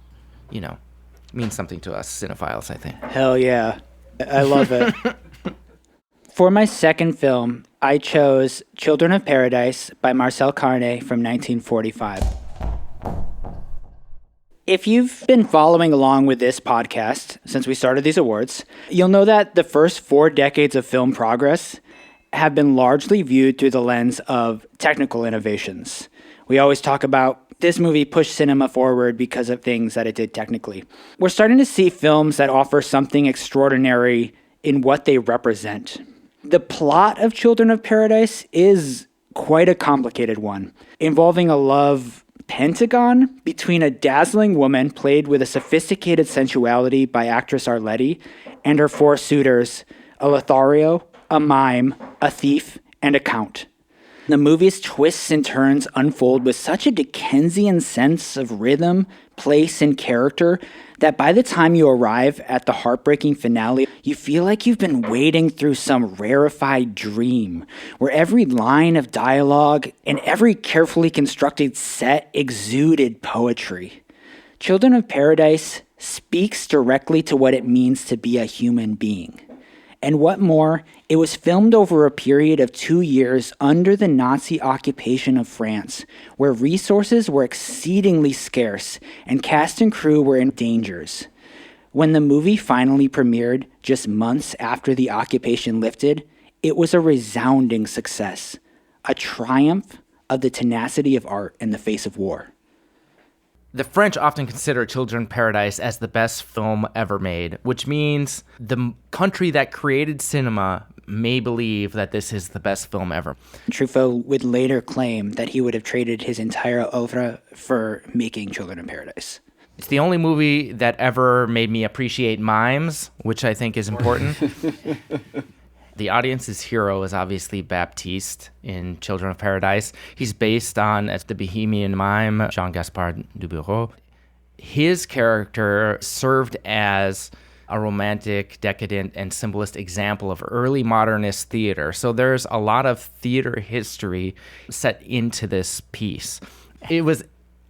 means something to us cinephiles, I think. Hell yeah. I love it. For my second film, I chose Children of Paradise by Marcel Carné from 1945. If you've been following along with this podcast since we started these awards, you'll know that the first 4 decades of film progress have been largely viewed through the lens of technical innovations. We always talk about this movie pushed cinema forward because of things that it did technically. We're starting to see films that offer something extraordinary in what they represent. The plot of Children of Paradise is quite a complicated one, involving a love pentagon between a dazzling woman played with a sophisticated sensuality by actress Arletty and her four suitors, a Lothario, a mime, a thief, and a count. The movie's twists and turns unfold with such a Dickensian sense of rhythm, place, and character that by the time you arrive at the heartbreaking finale, you feel like you've been wading through some rarefied dream, where every line of dialogue and every carefully constructed set exuded poetry. Children of Paradise speaks directly to what it means to be a human being. And what more, it was filmed over a period of 2 years under the Nazi occupation of France, where resources were exceedingly scarce and cast and crew were in dangers. When the movie finally premiered, just months after the occupation lifted, it was a resounding success, a triumph of the tenacity of art in the face of war. The French often consider Children of Paradise as the best film ever made, which means the country that created cinema may believe that this is the best film ever. Truffaut would later claim that he would have traded his entire oeuvre for making Children of Paradise. It's the only movie that ever made me appreciate mimes, which I think is important. The audience's hero is obviously Baptiste in Children of Paradise. He's based on the Bohemian mime Jean-Gaspard Dubureau. His character served as a romantic, decadent, and symbolist example of early modernist theater. So there's a lot of theater history set into this piece. It was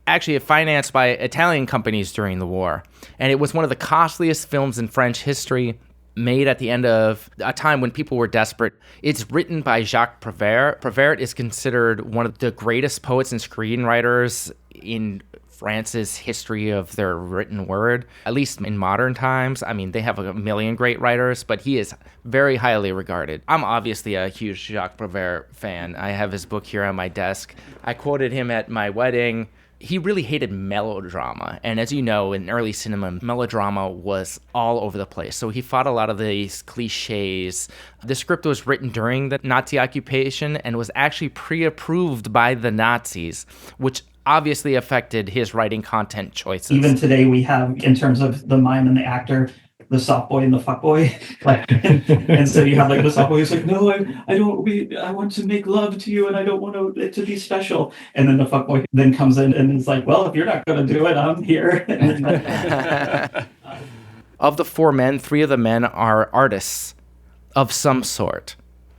actually financed by Italian companies during the war, and it was one of the costliest films in French history, made at the end of a time when people were desperate. It's written by Jacques Prévert. Prévert is considered one of the greatest poets and screenwriters in France's history of their written word, at least in modern times. I mean, they have a million great writers, but he is very highly regarded. I'm obviously a huge Jacques Prévert fan. I have his book here on my desk. I quoted him at my wedding. He really hated melodrama. And as you know, in early cinema, melodrama was all over the place. So he fought a lot of these cliches. The script was written during the Nazi occupation and was actually pre-approved by the Nazis, which obviously affected his writing content choices. Even today, we have, in terms of the mime and the actor, the soft boy and the fuck boy. Like, and so you have like the soft boy who's like, no, I want to make love to you and I don't want it to be special. And then the fuck boy then comes in and is like, well, if you're not going to do it, I'm here. Of the four men, three of the men are artists of some sort.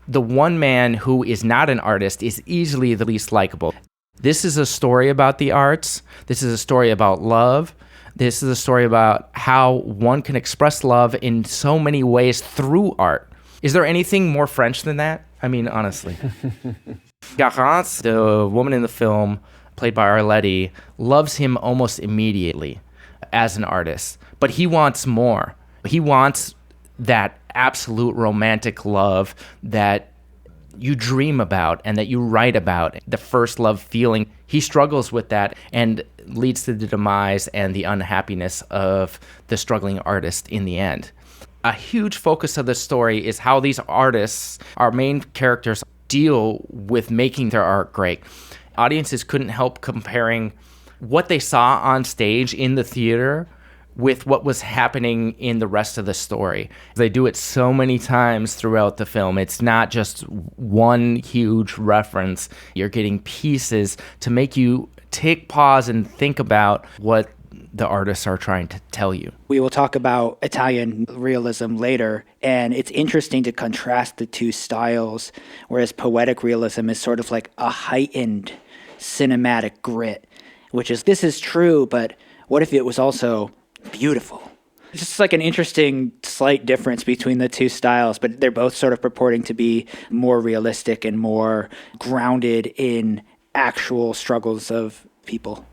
The one man who is not an artist is easily the least likable. This is a story about the arts. This is a story about love. This is a story about how one can express love in so many ways through art. Is there anything more French than that? I mean, honestly. Garance, the woman in the film, played by Arletty, loves him almost immediately as an artist. But he wants more. He wants that absolute romantic love that you dream about and that you write about, the first love feeling. He struggles with that and leads to the demise and the unhappiness of the struggling artist in the end. A huge focus of the story is how these artists, our main characters, deal with making their art great. Audiences couldn't help comparing what they saw on stage in the theater with what was happening in the rest of the story. They do it so many times throughout the film. It's not just one huge reference. You're getting pieces to make you take pause and think about what the artists are trying to tell you. We will talk about Italian realism later, and it's interesting to contrast the two styles, whereas poetic realism is sort of like a heightened cinematic grit, which is, this is true, but what if it was also beautiful? It's just like an interesting slight difference between the two styles, but they're both sort of purporting to be more realistic and more grounded in actual struggles of people.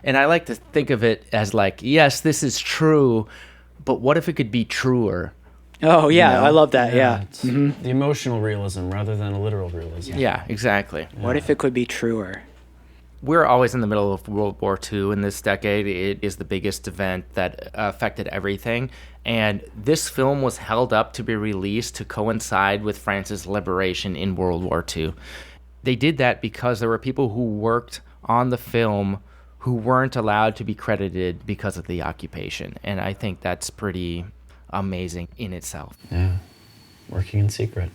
And I like to think of it as like, yes, this is true, but what if it could be truer? Oh, yeah, You know? I love that, yeah. It's the emotional realism rather than a literal realism. Yeah, exactly. What if it could be truer? We're always in the middle of World War II in this decade. It is the biggest event that affected everything. And this film was held up to be released to coincide with France's liberation in World War II. They did that because there were people who worked on the film who weren't allowed to be credited because of the occupation. And I think that's pretty amazing in itself. Yeah, working in secret.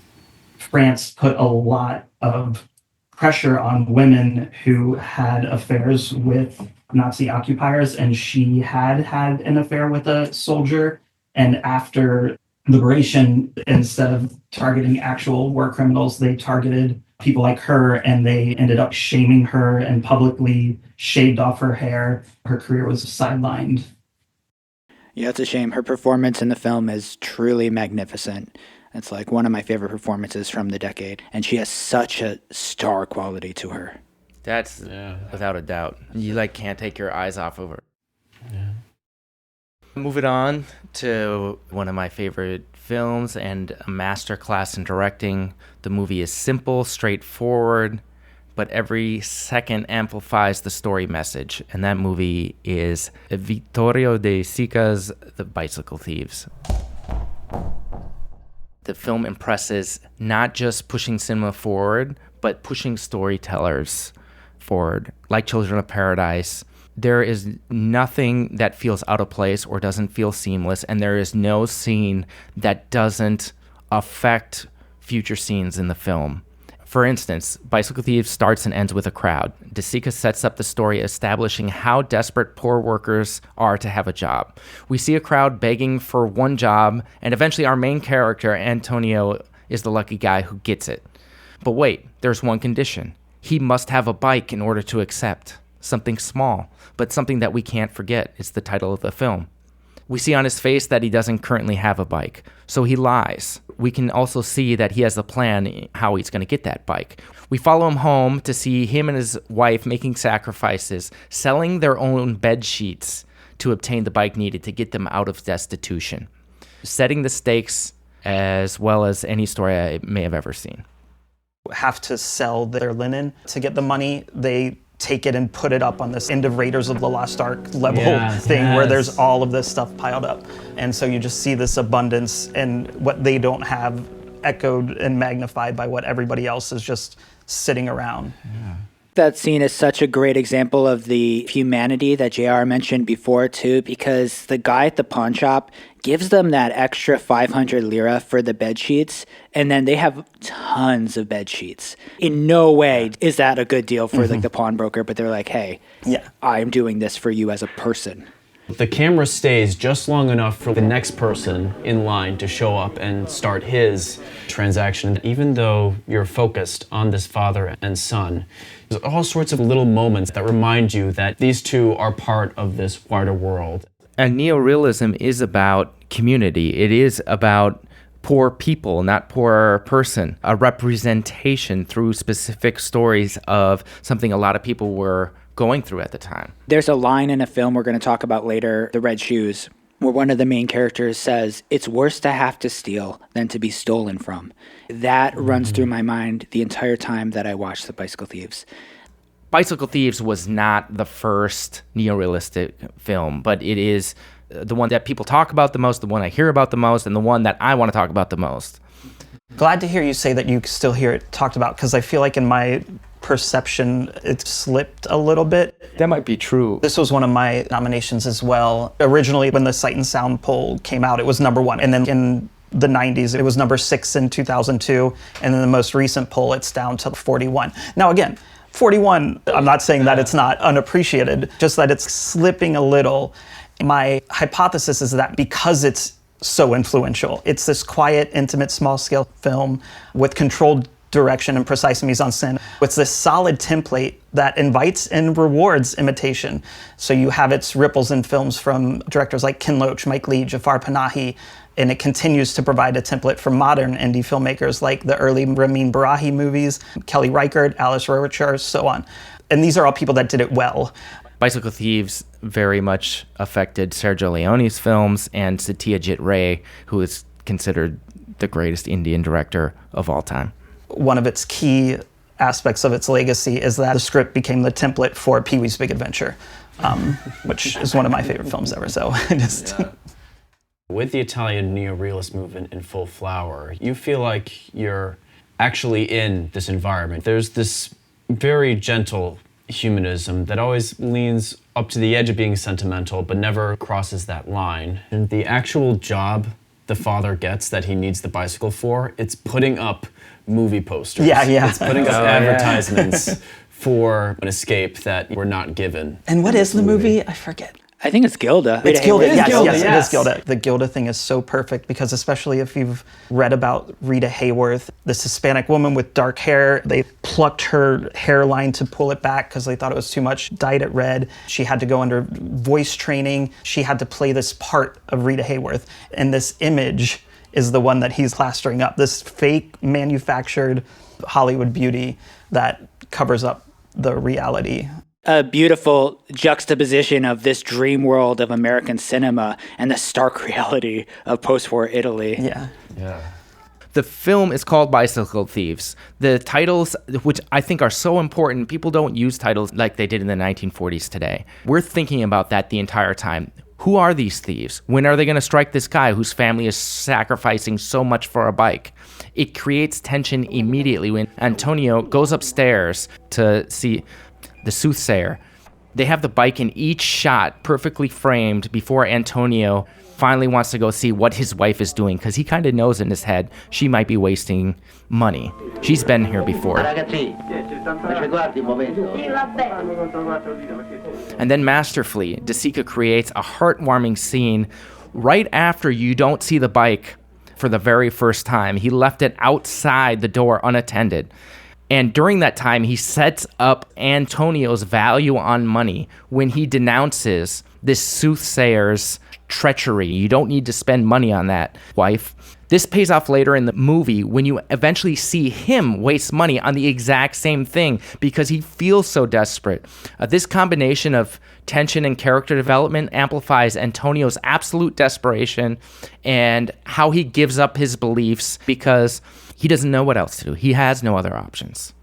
France put a lot of pressure on women who had affairs with Nazi occupiers, and she had an affair with a soldier. And after liberation, instead of targeting actual war criminals, they targeted people like her, and they ended up shaming her and publicly shaved off her hair. Her career was sidelined. Yeah, it's a shame. Her performance in the film is truly magnificent. It's like one of my favorite performances from the decade, and she has such a star quality to her. That's without a doubt. You can't take your eyes off of her. Yeah. Moving on to one of my favorite films and a masterclass in directing. The movie is simple, straightforward, but every second amplifies the story message. And that movie is Vittorio De Sica's The Bicycle Thieves. The film impresses not just pushing cinema forward, but pushing storytellers forward. Like Children of Paradise, there is nothing that feels out of place or doesn't feel seamless, and there is no scene that doesn't affect future scenes in the film. For instance, Bicycle Thieves starts and ends with a crowd. De Sica sets up the story establishing how desperate poor workers are to have a job. We see a crowd begging for one job, and eventually our main character, Antonio, is the lucky guy who gets it. But wait, there's one condition. He must have a bike in order to accept. Something small, but something that we can't forget. It's the title of the film. We see on his face that he doesn't currently have a bike, so he lies. We can also see that he has a plan how he's going to get that bike. We follow him home to see him and his wife making sacrifices, selling their own bed sheets to obtain the bike needed to get them out of destitution, setting the stakes as well as any story I may have ever seen. Have to sell their linen to get the money. They take it and put it up on this end of Raiders of the Lost Ark level thing where there's all of this stuff piled up. And so you just see this abundance, and what they don't have echoed and magnified by what everybody else is just sitting around. Yeah. That scene is such a great example of the humanity that JR mentioned before too, because the guy at the pawn shop gives them that extra 500 lira for the bed sheets, and then they have tons of bed sheets. In no way is that a good deal for the pawnbroker, but they're like, hey, I'm doing this for you as a person. The camera stays just long enough for the next person in line to show up and start his transaction. Even though you're focused on this father and son, there's all sorts of little moments that remind you that these two are part of this wider world. And neorealism is about community. It is about poor people, not poor person. A representation through specific stories of something a lot of people were going through at the time. There's a line in a film we're going to talk about later, The Red Shoes, where one of the main characters says, it's worse to have to steal than to be stolen from. That runs through my mind the entire time that I watched The Bicycle Thieves. Bicycle Thieves was not the first neorealistic film, but it is the one that people talk about the most, the one I hear about the most, and the one that I want to talk about the most. Glad to hear you say that you still hear it talked about, because I feel like in my perception it slipped a little bit. That might be true. This was one of my nominations as well. Originally, when the Sight and Sound poll came out, it was #1, and then in the 90s it was #6 in 2002, and then the most recent poll it's down to 41. Now again, 41, I'm not saying that it's not unappreciated, just that it's slipping a little. My hypothesis is that because it's so influential, it's this quiet, intimate, small-scale film with controlled direction and precise mise-en-scène. It's this solid template that invites and rewards imitation. So you have its ripples in films from directors like Ken Loach, Mike Leigh, Jafar Panahi, and it continues to provide a template for modern indie filmmakers like the early Ramin Barahi movies, Kelly Reichardt, Alice Rohrwacher, so on. And these are all people that did it well. Bicycle Thieves very much affected Sergio Leone's films and Satyajit Ray, who is considered the greatest Indian director of all time. One of its key aspects of its legacy is that the script became the template for Pee-wee's Big Adventure, which is one of my favorite films ever. So With the Italian neorealist movement in full flower, you feel like you're actually in this environment. There's this very gentle humanism that always leans up to the edge of being sentimental, but never crosses that line. And the actual job the father gets that he needs the bicycle for, it's putting up movie posters. Yeah. It's putting up advertisements for an escape that we're not given. And what is the movie? I forget. I think it's Gilda. It's Gilda. Yes, it is yes. Gilda. The Gilda thing is so perfect because especially if you've read about Rita Hayworth, this Hispanic woman with dark hair, they plucked her hairline to pull it back because they thought it was too much, dyed it red. She had to go under voice training. She had to play this part of Rita Hayworth. And this image is the one that he's plastering up, this fake manufactured Hollywood beauty that covers up the reality. A beautiful juxtaposition of this dream world of American cinema and the stark reality of post-war Italy. Yeah. The film is called Bicycle Thieves. The titles, which I think are so important, people don't use titles like they did in the 1940s today. We're thinking about that the entire time. Who are these thieves? When are they going to strike this guy whose family is sacrificing so much for a bike? It creates tension immediately when Antonio goes upstairs to see the soothsayer. They have the bike in each shot perfectly framed before Antonio finally wants to go see what his wife is doing because he kind of knows in his head she might be wasting money. She's been here before. And then masterfully, De Sica creates a heartwarming scene right after you don't see the bike for the very first time. He left it outside the door unattended. And during that time, he sets up Antonio's value on money when he denounces this soothsayer's treachery. You don't need to spend money on that, wife. This pays off later in the movie when you eventually see him waste money on the exact same thing because he feels so desperate. This combination of tension and character development amplifies Antonio's absolute desperation and how he gives up his beliefs because he doesn't know what else to do. He has no other options.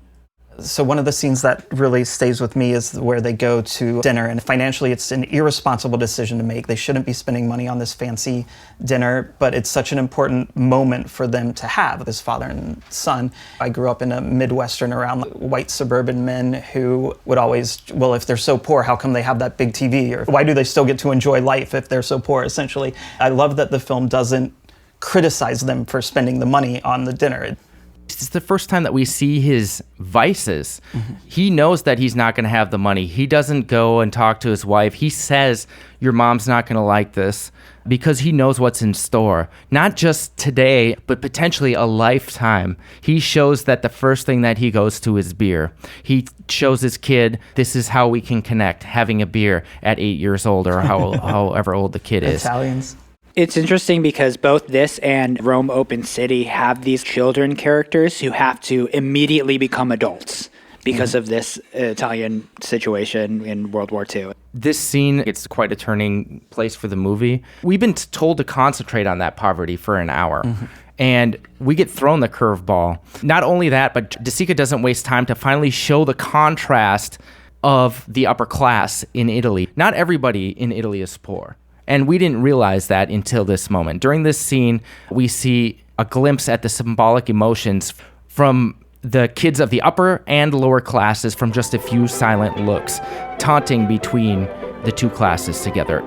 So one of the scenes that really stays with me is where they go to dinner, and financially it's an irresponsible decision to make. They shouldn't be spending money on this fancy dinner, but it's such an important moment for them to have, this father and son. I grew up in a Midwestern around white suburban men who would always, well, if they're so poor, how come they have that big TV? Or why do they still get to enjoy life if they're so poor, essentially? I love that the film doesn't criticize them for spending the money on the dinner. It's the first time that we see his vices. Mm-hmm. He knows that he's not going to have the money. He doesn't go and talk to his wife. He says, your mom's not going to like this, because he knows what's in store. Not just today, but potentially a lifetime. He shows that the first thing that he goes to is beer. He shows his kid, this is how we can connect, having a beer at 8 years old or however old the kid is. Italians. It's interesting because both this and Rome Open City have these children characters who have to immediately become adults because of this Italian situation in World War II. This scene, it's quite a turning place for the movie. We've been told to concentrate on that poverty for an hour. Mm-hmm. And we get thrown the curveball. Not only that, but De Sica doesn't waste time to finally show the contrast of the upper class in Italy. Not everybody in Italy is poor. And we didn't realize that until this moment. During this scene, we see a glimpse at the symbolic emotions from the kids of the upper and lower classes from just a few silent looks, taunting between the two classes together.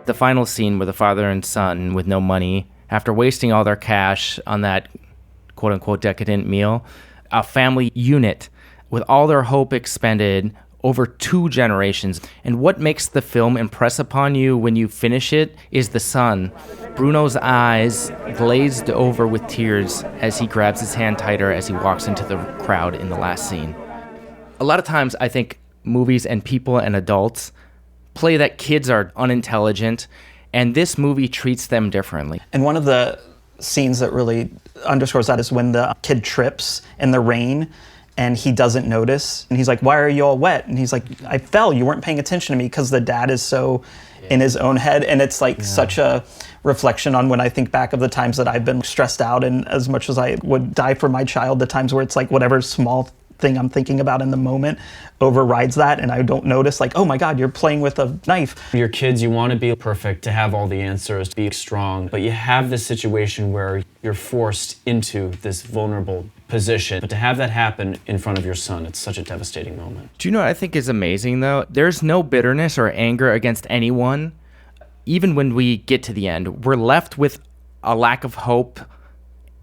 The final scene where the father and son with no money, after wasting all their cash on that quote-unquote decadent meal, a family unit with all their hope expended over 2 generations. And what makes the film impress upon you when you finish it is the son. Bruno's eyes glazed over with tears as he grabs his hand tighter as he walks into the crowd in the last scene. A lot of times I think movies and people and adults play that kids are unintelligent, and this movie treats them differently. And one of the scenes that really underscores that is when the kid trips in the rain and he doesn't notice. And he's like, why are you all wet? And he's like, I fell, you weren't paying attention to me, because the dad is so in his own head. And it's like such a reflection on when I think back of the times that I've been stressed out, and as much as I would die for my child, the times where it's like whatever small thing I'm thinking about in the moment overrides that, and I don't notice, like, oh my God, you're playing with a knife. Your kids, you want to be perfect, to have all the answers, to be strong, but you have this situation where you're forced into this vulnerable position. But to have that happen in front of your son, it's such a devastating moment. Do you know what I think is amazing, though? There's no bitterness or anger against anyone. Even when we get to the end, we're left with a lack of hope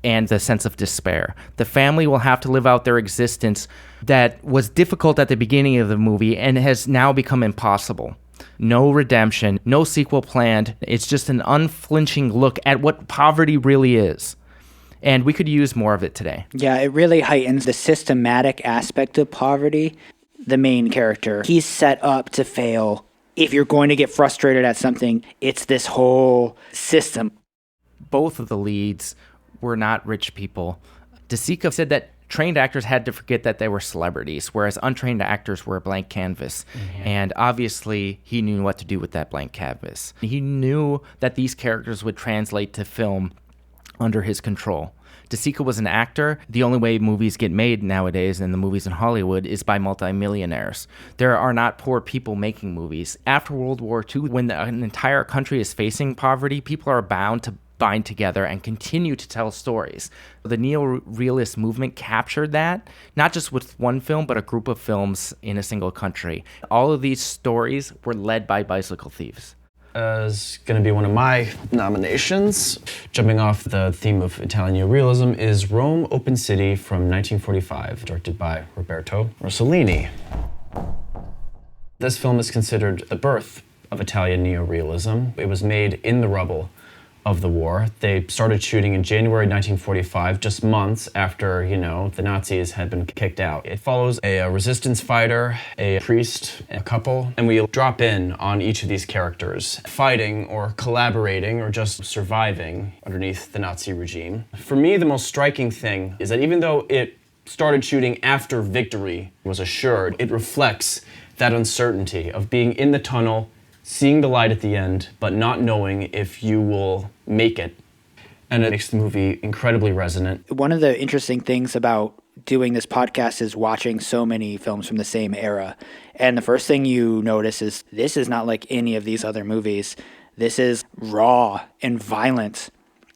and the sense of despair. The family will have to live out their existence that was difficult at the beginning of the movie and has now become impossible. No redemption, no sequel planned. It's just an unflinching look at what poverty really is. And we could use more of it today. Yeah, it really heightens the systematic aspect of poverty. The main character, he's set up to fail. If you're going to get frustrated at something, it's this whole system. Both of the leads were not rich people. Cecil said that trained actors had to forget that they were celebrities, whereas untrained actors were a blank canvas. Mm-hmm. And obviously, he knew what to do with that blank canvas. He knew that these characters would translate to film under his control. Cecil was an actor. The only way movies get made nowadays, and the movies in Hollywood, is by multimillionaires. There are not poor people making movies. After World War II, when an entire country is facing poverty, people are bound to bind together and continue to tell stories. The neo-realist movement captured that, not just with one film, but a group of films in a single country. All of these stories were led by Bicycle Thieves. Is going to be one of my nominations. Jumping off the theme of Italian neorealism is Rome Open City from 1945, directed by Roberto Rossellini. This film is considered the birth of Italian neorealism. It was made in the rubble of the war. They started shooting in January 1945, just months after, the Nazis had been kicked out. It follows a resistance fighter, a priest, a couple, and we drop in on each of these characters, fighting or collaborating or just surviving underneath the Nazi regime. For me, the most striking thing is that even though it started shooting after victory was assured, it reflects that uncertainty of being in the tunnel, seeing the light at the end, but not knowing if you will make it. And it makes the movie incredibly resonant. One of the interesting things about doing this podcast is watching so many films from the same era. And the first thing you notice is this is not like any of these other movies. This is raw and violent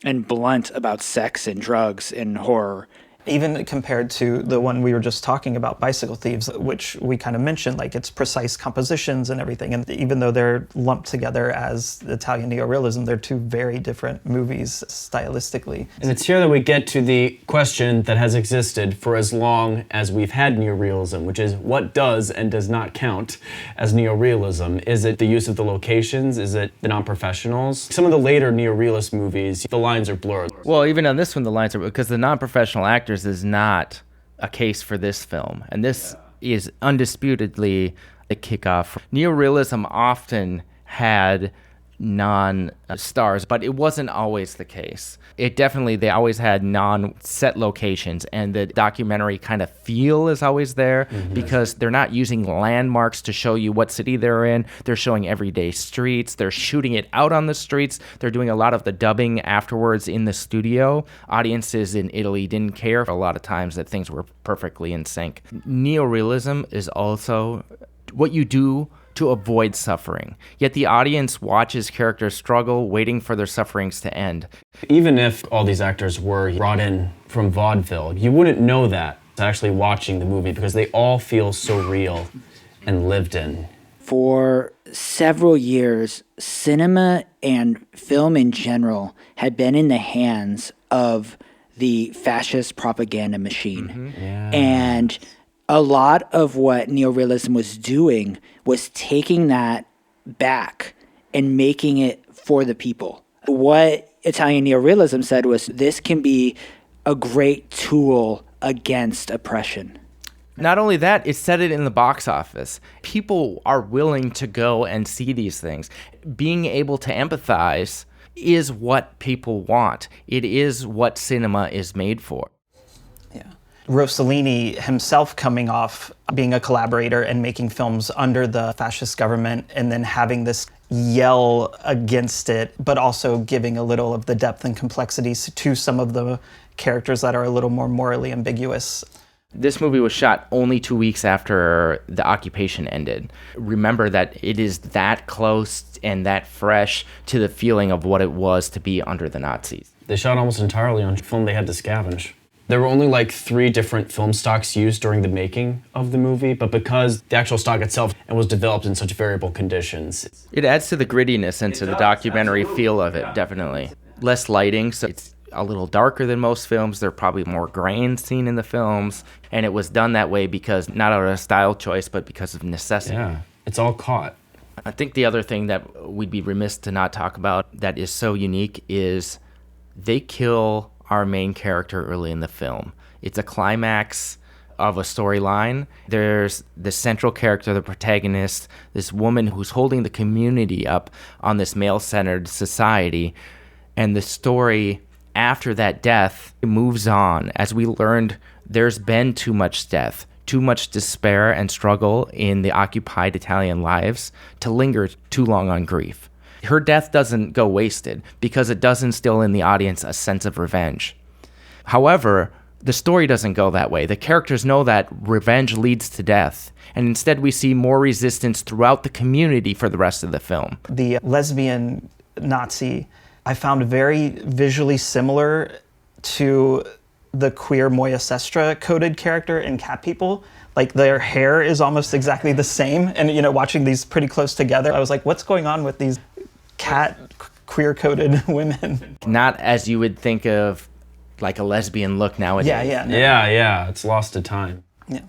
and blunt about sex and drugs and horror. Even compared to the one we were just talking about, Bicycle Thieves, which we kind of mentioned, like its precise compositions and everything. And even though they're lumped together as Italian neorealism, they're two very different movies stylistically. And it's here that we get to the question that has existed for as long as we've had neorealism, which is what does and does not count as neorealism? Is it the use of the locations? Is it the non-professionals? Some of the later neorealist movies, the lines are blurred. Well, even on this one, the lines are, because the non-professional actors is not a case for this film. And this is undisputedly the kickoff. Neorealism often had non-stars, but it wasn't always the case. They always had non-set locations, and the documentary kind of feel is always there because they're not using landmarks to show you what city they're in. They're showing everyday streets. They're shooting it out on the streets. They're doing a lot of the dubbing afterwards in the studio. Audiences in Italy didn't care a lot of times that things were perfectly in sync. Neorealism is also what you do to avoid suffering. Yet the audience watches characters struggle, waiting for their sufferings to end. Even if all these actors were brought in from vaudeville, you wouldn't know that actually watching the movie because they all feel so real and lived in. For several years, cinema and film in general had been in the hands of the fascist propaganda machine. Yeah. And a lot of what neorealism was doing was taking that back and making it for the people. What Italian neorealism said was this can be a great tool against oppression. Not only that, it set it in the box office. People are willing to go and see these things. Being able to empathize is what people want. It is what cinema is made for. Rossellini himself coming off being a collaborator and making films under the fascist government and then having this yell against it, but also giving a little of the depth and complexities to some of the characters that are a little more morally ambiguous. This movie was shot only 2 weeks after the occupation ended. Remember that it is that close and that fresh to the feeling of what it was to be under the Nazis. They shot almost entirely on film they had to scavenge. There were only like 3 different film stocks used during the making of the movie, but because the actual stock itself was developed in such variable conditions. It adds to the grittiness and to the documentary feel of it, definitely. Less lighting, so it's a little darker than most films. There are probably more grain seen in the films, and it was done that way because not out of a style choice, but because of necessity. Yeah, it's all caught. I think the other thing that we'd be remiss to not talk about that is so unique is they kill our main character early in the film. It's a climax of a storyline. There's the central character, the protagonist, this woman who's holding the community up on this male-centered society, and the story after that death moves on. As we learned, there's been too much death, too much despair and struggle in the occupied Italian lives to linger too long on grief. Her death doesn't go wasted because it does instill in the audience a sense of revenge. However, the story doesn't go that way. The characters know that revenge leads to death, and instead we see more resistance throughout the community for the rest of the film. The lesbian Nazi I found very visually similar to the queer Moya Sestra coded character in Cat People. Like their hair is almost exactly the same. And, you know, watching these pretty close together, I was like, what's going on with these cat queer coded women? Not as you would think of like a lesbian look nowadays. Yeah, it's lost to time. Yeah.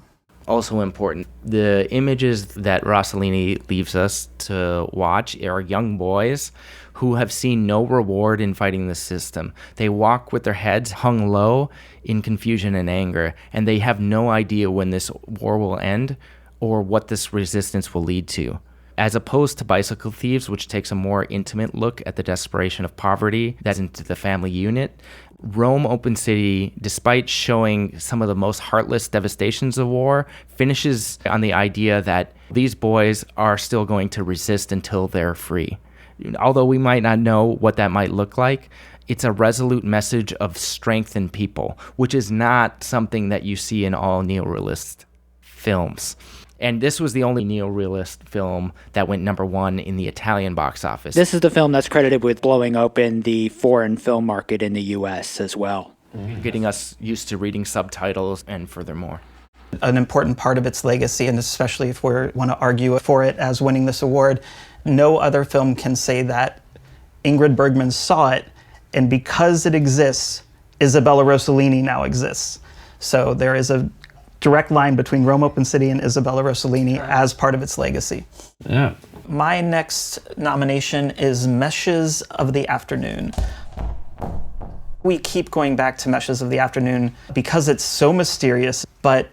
Also important, the images that Rossellini leaves us to watch are young boys who have seen no reward in fighting the system. They walk with their heads hung low in confusion and anger, and they have no idea when this war will end or what this resistance will lead to. As opposed to Bicycle Thieves, which takes a more intimate look at the desperation of poverty that's into the family unit, Rome Open City, despite showing some of the most heartless devastations of war, finishes on the idea that these boys are still going to resist until they're free. Although we might not know what that might look like, it's a resolute message of strength in people, which is not something that you see in all neorealist films. And this was the only neorealist film that went #1 in the Italian box office. This is the film that's credited with blowing open the foreign film market in the US as well. Getting us used to reading subtitles and furthermore. An important part of its legacy, and especially if we want to argue for it as winning this award, no other film can say that Ingrid Bergman saw it, and because it exists, Isabella Rossellini now exists. So there is a direct line between Rome Open City and Isabella Rossellini as part of its legacy. Yeah. My next nomination is Meshes of the Afternoon. We keep going back to Meshes of the Afternoon because it's so mysterious, but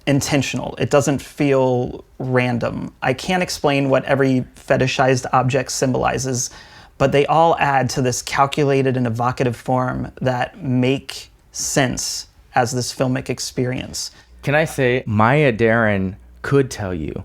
intentional. It doesn't feel random. I can't explain what every fetishized object symbolizes, but they all add to this calculated and evocative form that make sense as this filmic experience. Can I say, Maya Deren could tell you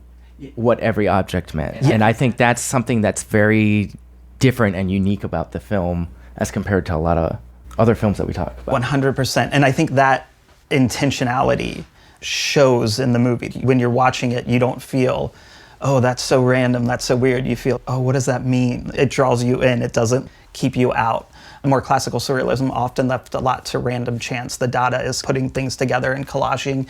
what every object meant. Yeah. And I think that's something that's very different and unique about the film as compared to a lot of other films that we talk about. 100%. And I think that intentionality shows in the movie. When you're watching it, you don't feel, oh, that's so random, that's so weird. You feel, oh, what does that mean? It draws you in. It doesn't keep you out. More classical surrealism often left a lot to random chance. The Dada is putting things together and collaging.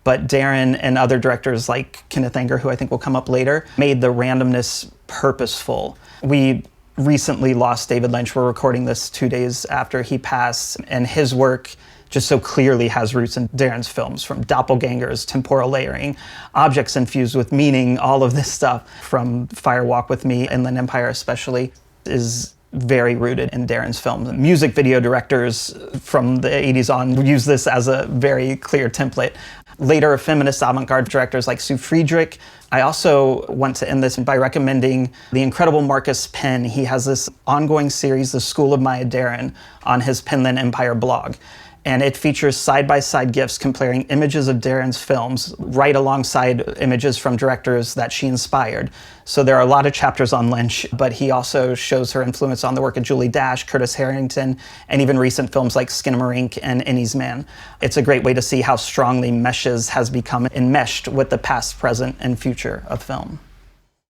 But Darren and other directors like Kenneth Anger, who I think will come up later, made the randomness purposeful. We recently lost David Lynch. We're recording this 2 days after he passed, and his work just so clearly has roots in Darren's films, from doppelgangers, temporal layering, objects infused with meaning, all of this stuff from Fire Walk With Me, Inland Empire especially, is very rooted in Darren's films. Music video directors from the 80s on use this as a very clear template. Later, feminist avant-garde directors like Sue Friedrich. I also want to end this by recommending the incredible Marcus Penn. He has this ongoing series, The School of Maya Deren, on his Penland Empire blog. And it features side-by-side GIFs comparing images of Darren's films right alongside images from directors that she inspired. So there are a lot of chapters on Lynch, but he also shows her influence on the work of Julie Dash, Curtis Harrington, and even recent films like Skinamarink and Innie's Man. It's a great way to see how strongly Meshes has become enmeshed with the past, present, and future of film.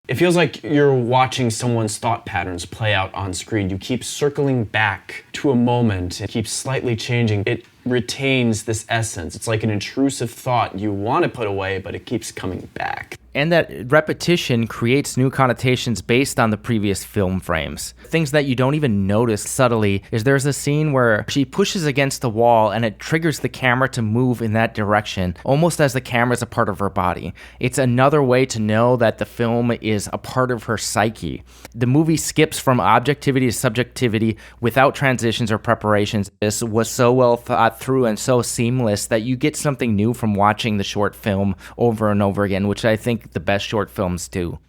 It feels like you're watching someone's thought patterns play out on screen. You keep circling back to a moment. It keeps slightly changing. It retains this essence. It's like an intrusive thought you want to put away, but it keeps coming back. And that repetition creates new connotations based on the previous film frames. Things that you don't even notice subtly is there's a scene where she pushes against the wall and it triggers the camera to move in that direction, almost as the camera's a part of her body. It's another way to know that the film is a part of her psyche. The movie skips from objectivity to subjectivity without transitions or preparations. This was so well thought through and so seamless that you get something new from watching the short film over and over again, which I think the best short films do.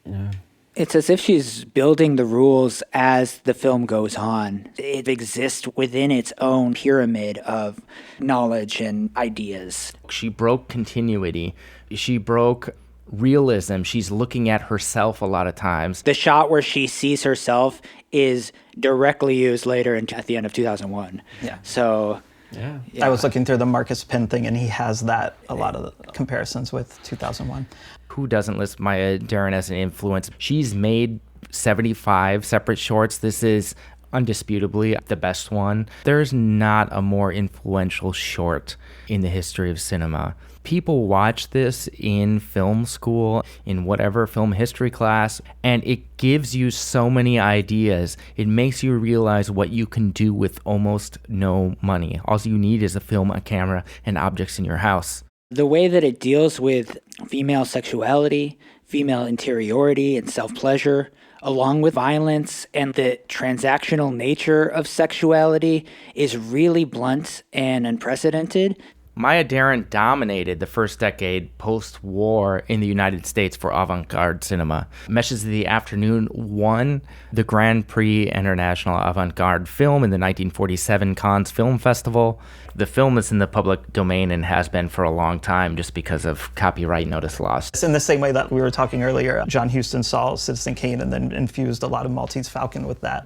Yeah. It's as if she's building the rules as the film goes on. It exists within its own pyramid of knowledge and ideas. She broke continuity. She broke realism. She's looking at herself a lot of times. The shot where she sees herself is directly used later at the end of 2001. Yeah. So... Yeah. I was looking through the Marcus Pin thing, and he has that, a lot of the comparisons with 2001. Who doesn't list Maya Deren as an influence? She's made 75 separate shorts. This is undisputably the best one. There's not a more influential short in the history of cinema. People watch this in film school, in whatever film history class, and it gives you so many ideas. It makes you realize what you can do with almost no money. All you need is a film, a camera, and objects in your house. The way that it deals with female sexuality, female interiority, and self-pleasure, along with violence and the transactional nature of sexuality, is really blunt and unprecedented. Maya Deren dominated the first decade post-war in the United States for avant-garde cinema. Meshes of the Afternoon won the Grand Prix International Avant-Garde Film in the 1947 Cannes Film Festival. The film is in the public domain and has been for a long time just because of copyright notice laws. It's in the same way that we were talking earlier. John Huston saw Citizen Kane and then infused a lot of Maltese Falcon with that.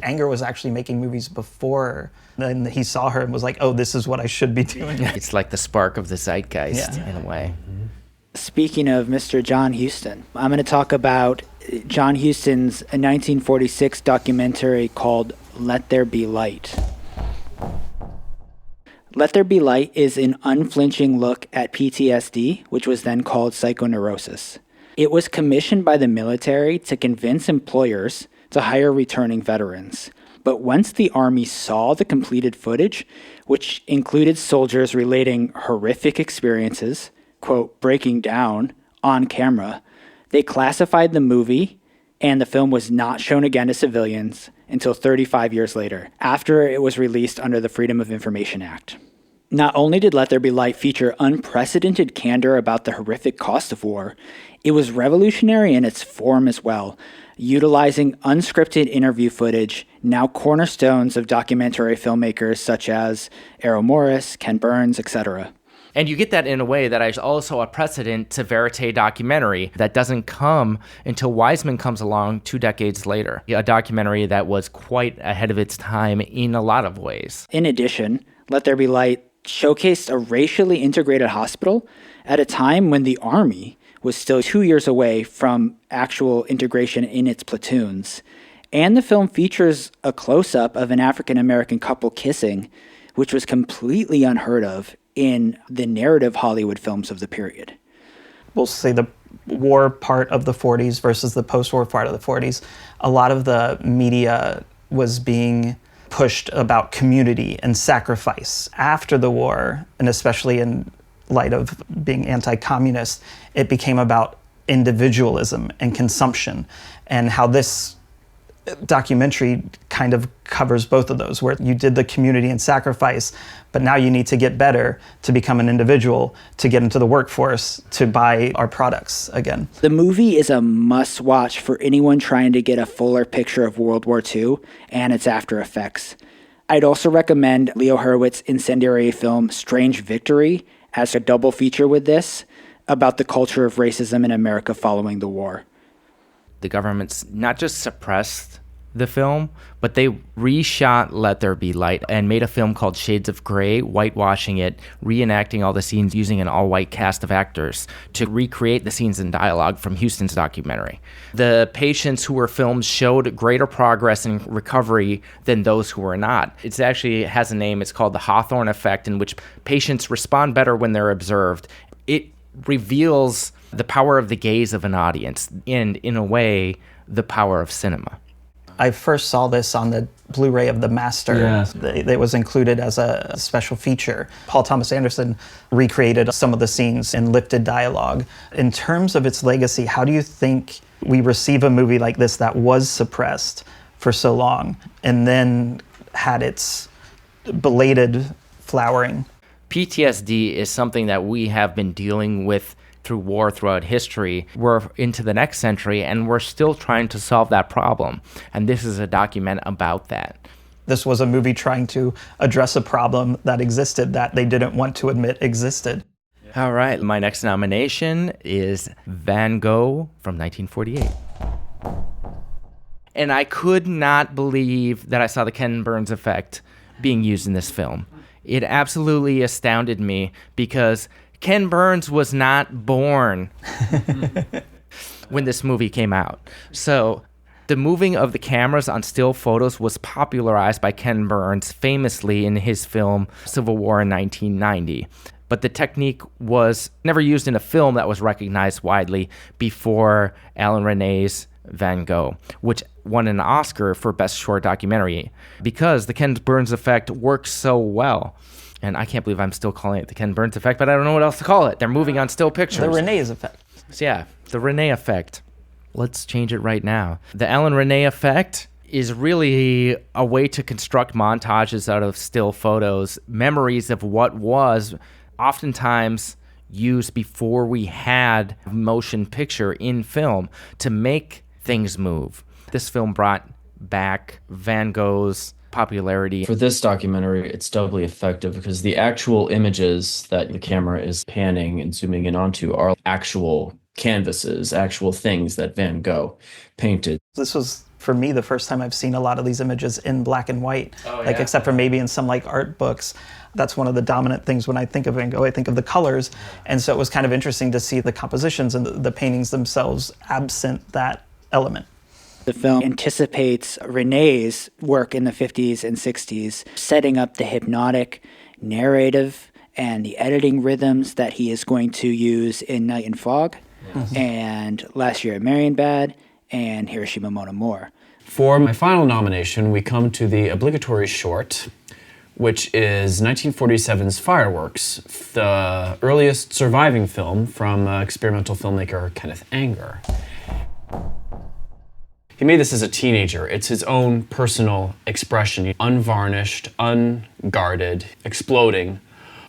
Anger was actually making movies before. Then he saw her and was like, oh, this is what I should be doing. It's like the spark of the zeitgeist in a way. Speaking of Mr. John Huston, I'm going to talk about John Huston's 1946 documentary called Let There Be Light. Let There Be Light is an unflinching look at PTSD, which was then called psychoneurosis. It was commissioned by the military to convince employers to hire returning veterans. But once the Army saw the completed footage, which included soldiers relating horrific experiences, quote, breaking down on camera, they classified the movie, and the film was not shown again to civilians until 35 years later, after it was released under the Freedom of Information Act. Not only did Let There Be Light feature unprecedented candor about the horrific cost of war, it was revolutionary in its form as well, utilizing unscripted interview footage, now cornerstones of documentary filmmakers such as Errol Morris, Ken Burns, etc. And you get that in a way that is also a precedent to verite documentary that doesn't come until Wiseman comes along 2 decades later, a documentary that was quite ahead of its time in a lot of ways. In addition, Let There Be Light showcased a racially integrated hospital at a time when the Army was still 2 years away from actual integration in its platoons. And the film features a close-up of an African-American couple kissing, which was completely unheard of in the narrative Hollywood films of the period. We'll say the war part of the 40s versus the post-war part of the 40s. A lot of the media was being pushed about community and sacrifice. After the war, and especially in light of being anti-communist, it became about individualism and consumption, and how this documentary kind of covers both of those, where you did the community and sacrifice, but now you need to get better to become an individual, to get into the workforce, to buy our products again. The movie is a must-watch for anyone trying to get a fuller picture of World War II and its after effects. I'd also recommend Leo Hurwitz's incendiary film Strange Victory as a double feature with this, about the culture of racism in America following the war. The government's not just suppressed the film, but they reshot Let There Be Light and made a film called Shades of Grey, whitewashing it, reenacting all the scenes using an all-white cast of actors to recreate the scenes and dialogue from Huston's documentary. The patients who were filmed showed greater progress in recovery than those who were not. It actually has a name. It's called the Hawthorne effect, in which patients respond better when they're observed. It reveals the power of the gaze of an audience and, in a way, the power of cinema. I first saw this on the Blu-ray of The Master. Yes. It was included as a special feature. Paul Thomas Anderson recreated some of the scenes in lifted dialogue. In terms of its legacy, how do you think we receive a movie like this that was suppressed for so long and then had its belated flowering? PTSD is something that we have been dealing with through war throughout history. We're into the next century and we're still trying to solve that problem. And this is a document about that. This was a movie trying to address a problem that existed that they didn't want to admit existed. All right, my next nomination is Van Gogh from 1948. And I could not believe that I saw the Ken Burns effect being used in this film. It absolutely astounded me because Ken Burns was not born when this movie came out. So the moving of the cameras on still photos was popularized by Ken Burns famously in his film Civil War in 1990. But the technique was never used in a film that was recognized widely before Alan Rene's Van Gogh, which won an Oscar for Best Short Documentary because the Ken Burns effect works so well. And I can't believe I'm still calling it the Ken Burns effect, but I don't know what else to call it. They're moving on still pictures. The Rene's effect. So yeah, the Rene effect. Let's change it right now. The Alan Rene effect is really a way to construct montages out of still photos, memories of what was oftentimes used before we had motion picture in film to make things move. This film brought back Van Gogh's popularity. For this documentary, it's doubly effective because the actual images that the camera is panning and zooming in onto are actual canvases, actual things that Van Gogh painted. This was, for me, the first time I've seen a lot of these images in black and white, except for maybe in some art books. That's one of the dominant things when I think of Van Gogh. I think of the colors. And so it was kind of interesting to see the compositions and the paintings themselves absent that element. The film anticipates Rene's work in the 50s and 60s, setting up the hypnotic narrative and the editing rhythms that he is going to use in Night and Fog, and Last Year at Marienbad, and Hiroshima Mon Amour. For my final nomination, we come to the obligatory short, which is 1947's Fireworks, the earliest surviving film from experimental filmmaker Kenneth Anger. He made this as a teenager. It's his own personal expression, unvarnished, unguarded, exploding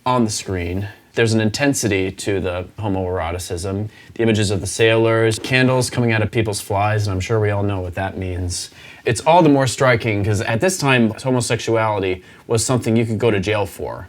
on the screen. There's an intensity to the homoeroticism. The images of the sailors, candles coming out of people's flies, and I'm sure we all know what that means. It's all the more striking because at this time, homosexuality was something you could go to jail for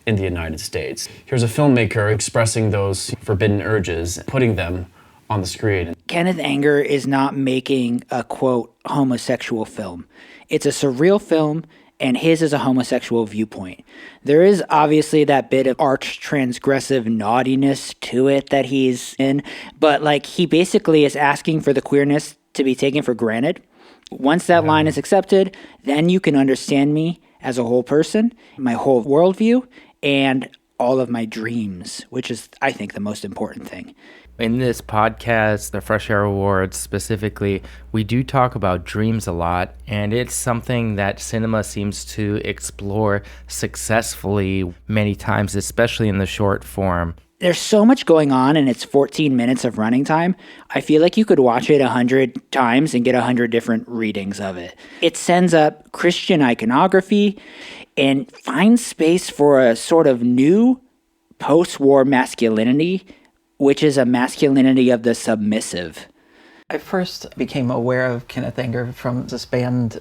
in the United States. Here's a filmmaker expressing those forbidden urges, putting them on the screen. Kenneth Anger is not making a, quote, homosexual film. It's a surreal film, and his is a homosexual viewpoint. There is obviously that bit of arch transgressive naughtiness to it that he's in, but like he basically is asking for the queerness to be taken for granted. Once that line is accepted, then you can understand me as a whole person, my whole worldview, and all of my dreams, which is, I think, the most important thing. In this podcast, the Fresh Air Awards specifically, we do talk about dreams a lot, and it's something that cinema seems to explore successfully many times, especially in the short form. There's so much going on, and it's 14 minutes of running time. I feel like you could watch it 100 times and get 100 different readings of it. It sends up Christian iconography and finds space for a sort of new post-war masculinity, which is a masculinity of the submissive. I first became aware of Kenneth Anger from this band,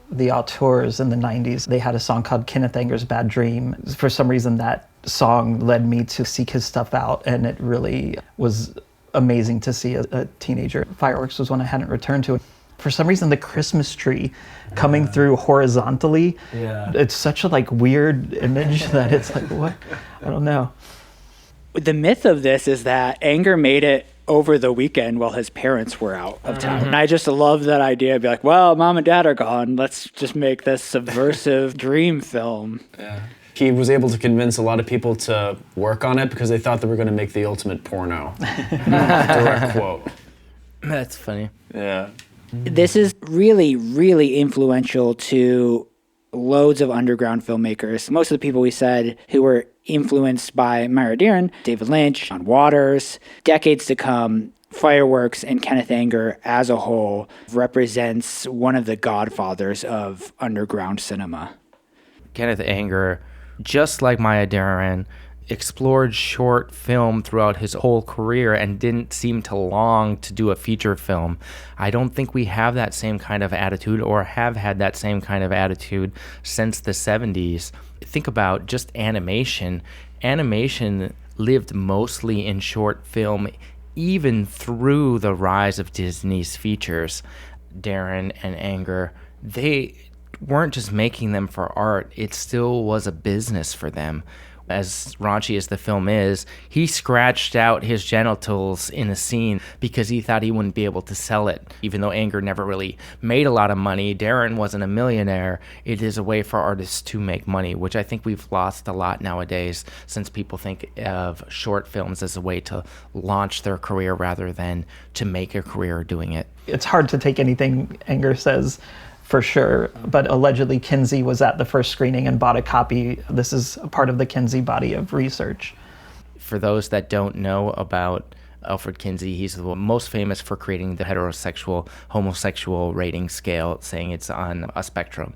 The Auteurs, in the 90s. They had a song called Kenneth Anger's Bad Dream. For some reason, that song led me to seek his stuff out, and it really was amazing to see a teenager. Fireworks was one I hadn't returned to. For some reason, the Christmas tree coming through horizontally, it's such a like weird image that it's like, what? I don't know. The myth of this is that Anger made it over the weekend while his parents were out of town. And I just love that idea. Be like, well, mom and dad are gone. Let's just make this subversive dream film. Yeah. He was able to convince a lot of people to work on it because they thought they were going to make the ultimate porno. Direct quote. That's funny. Yeah. This is really, really influential to loads of underground filmmakers. Most of the people we said who were influenced by Myra Deeren, David Lynch, John Waters, decades to come, Fireworks and Kenneth Anger as a whole represents one of the godfathers of underground cinema. Kenneth Anger, just like Maya Deren, explored short film throughout his whole career and didn't seem to long to do a feature film. I don't think we have that same kind of attitude or have had that same kind of attitude since the 70s. Think about just animation. Animation lived mostly in short film even through the rise of Disney's features. Deren and Anger, they weren't just making them for art, it still was a business for them. As raunchy as the film is, he scratched out his genitals in a scene because he thought he wouldn't be able to sell it. Even though Anger never really made a lot of money, Deren wasn't a millionaire. It is a way for artists to make money, which I think we've lost a lot nowadays since people think of short films as a way to launch their career rather than to make a career doing it. It's hard to take anything Anger says for sure, but allegedly Kinsey was at the first screening and bought a copy. This is a part of the Kinsey body of research. For those that don't know about Alfred Kinsey, he's the most famous for creating the heterosexual, homosexual rating scale, saying it's on a spectrum.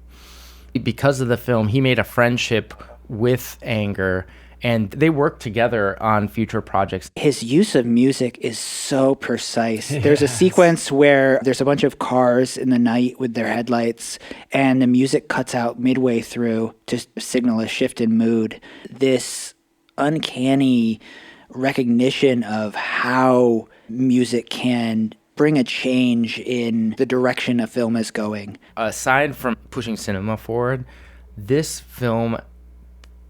Because of the film, he made a friendship with Anger, and they worked together on future projects. His use of music is so precise. There's a sequence where there's a bunch of cars in the night with their headlights, and the music cuts out midway through to signal a shift in mood. This uncanny recognition of how music can bring a change in the direction a film is going. Aside from pushing cinema forward, this film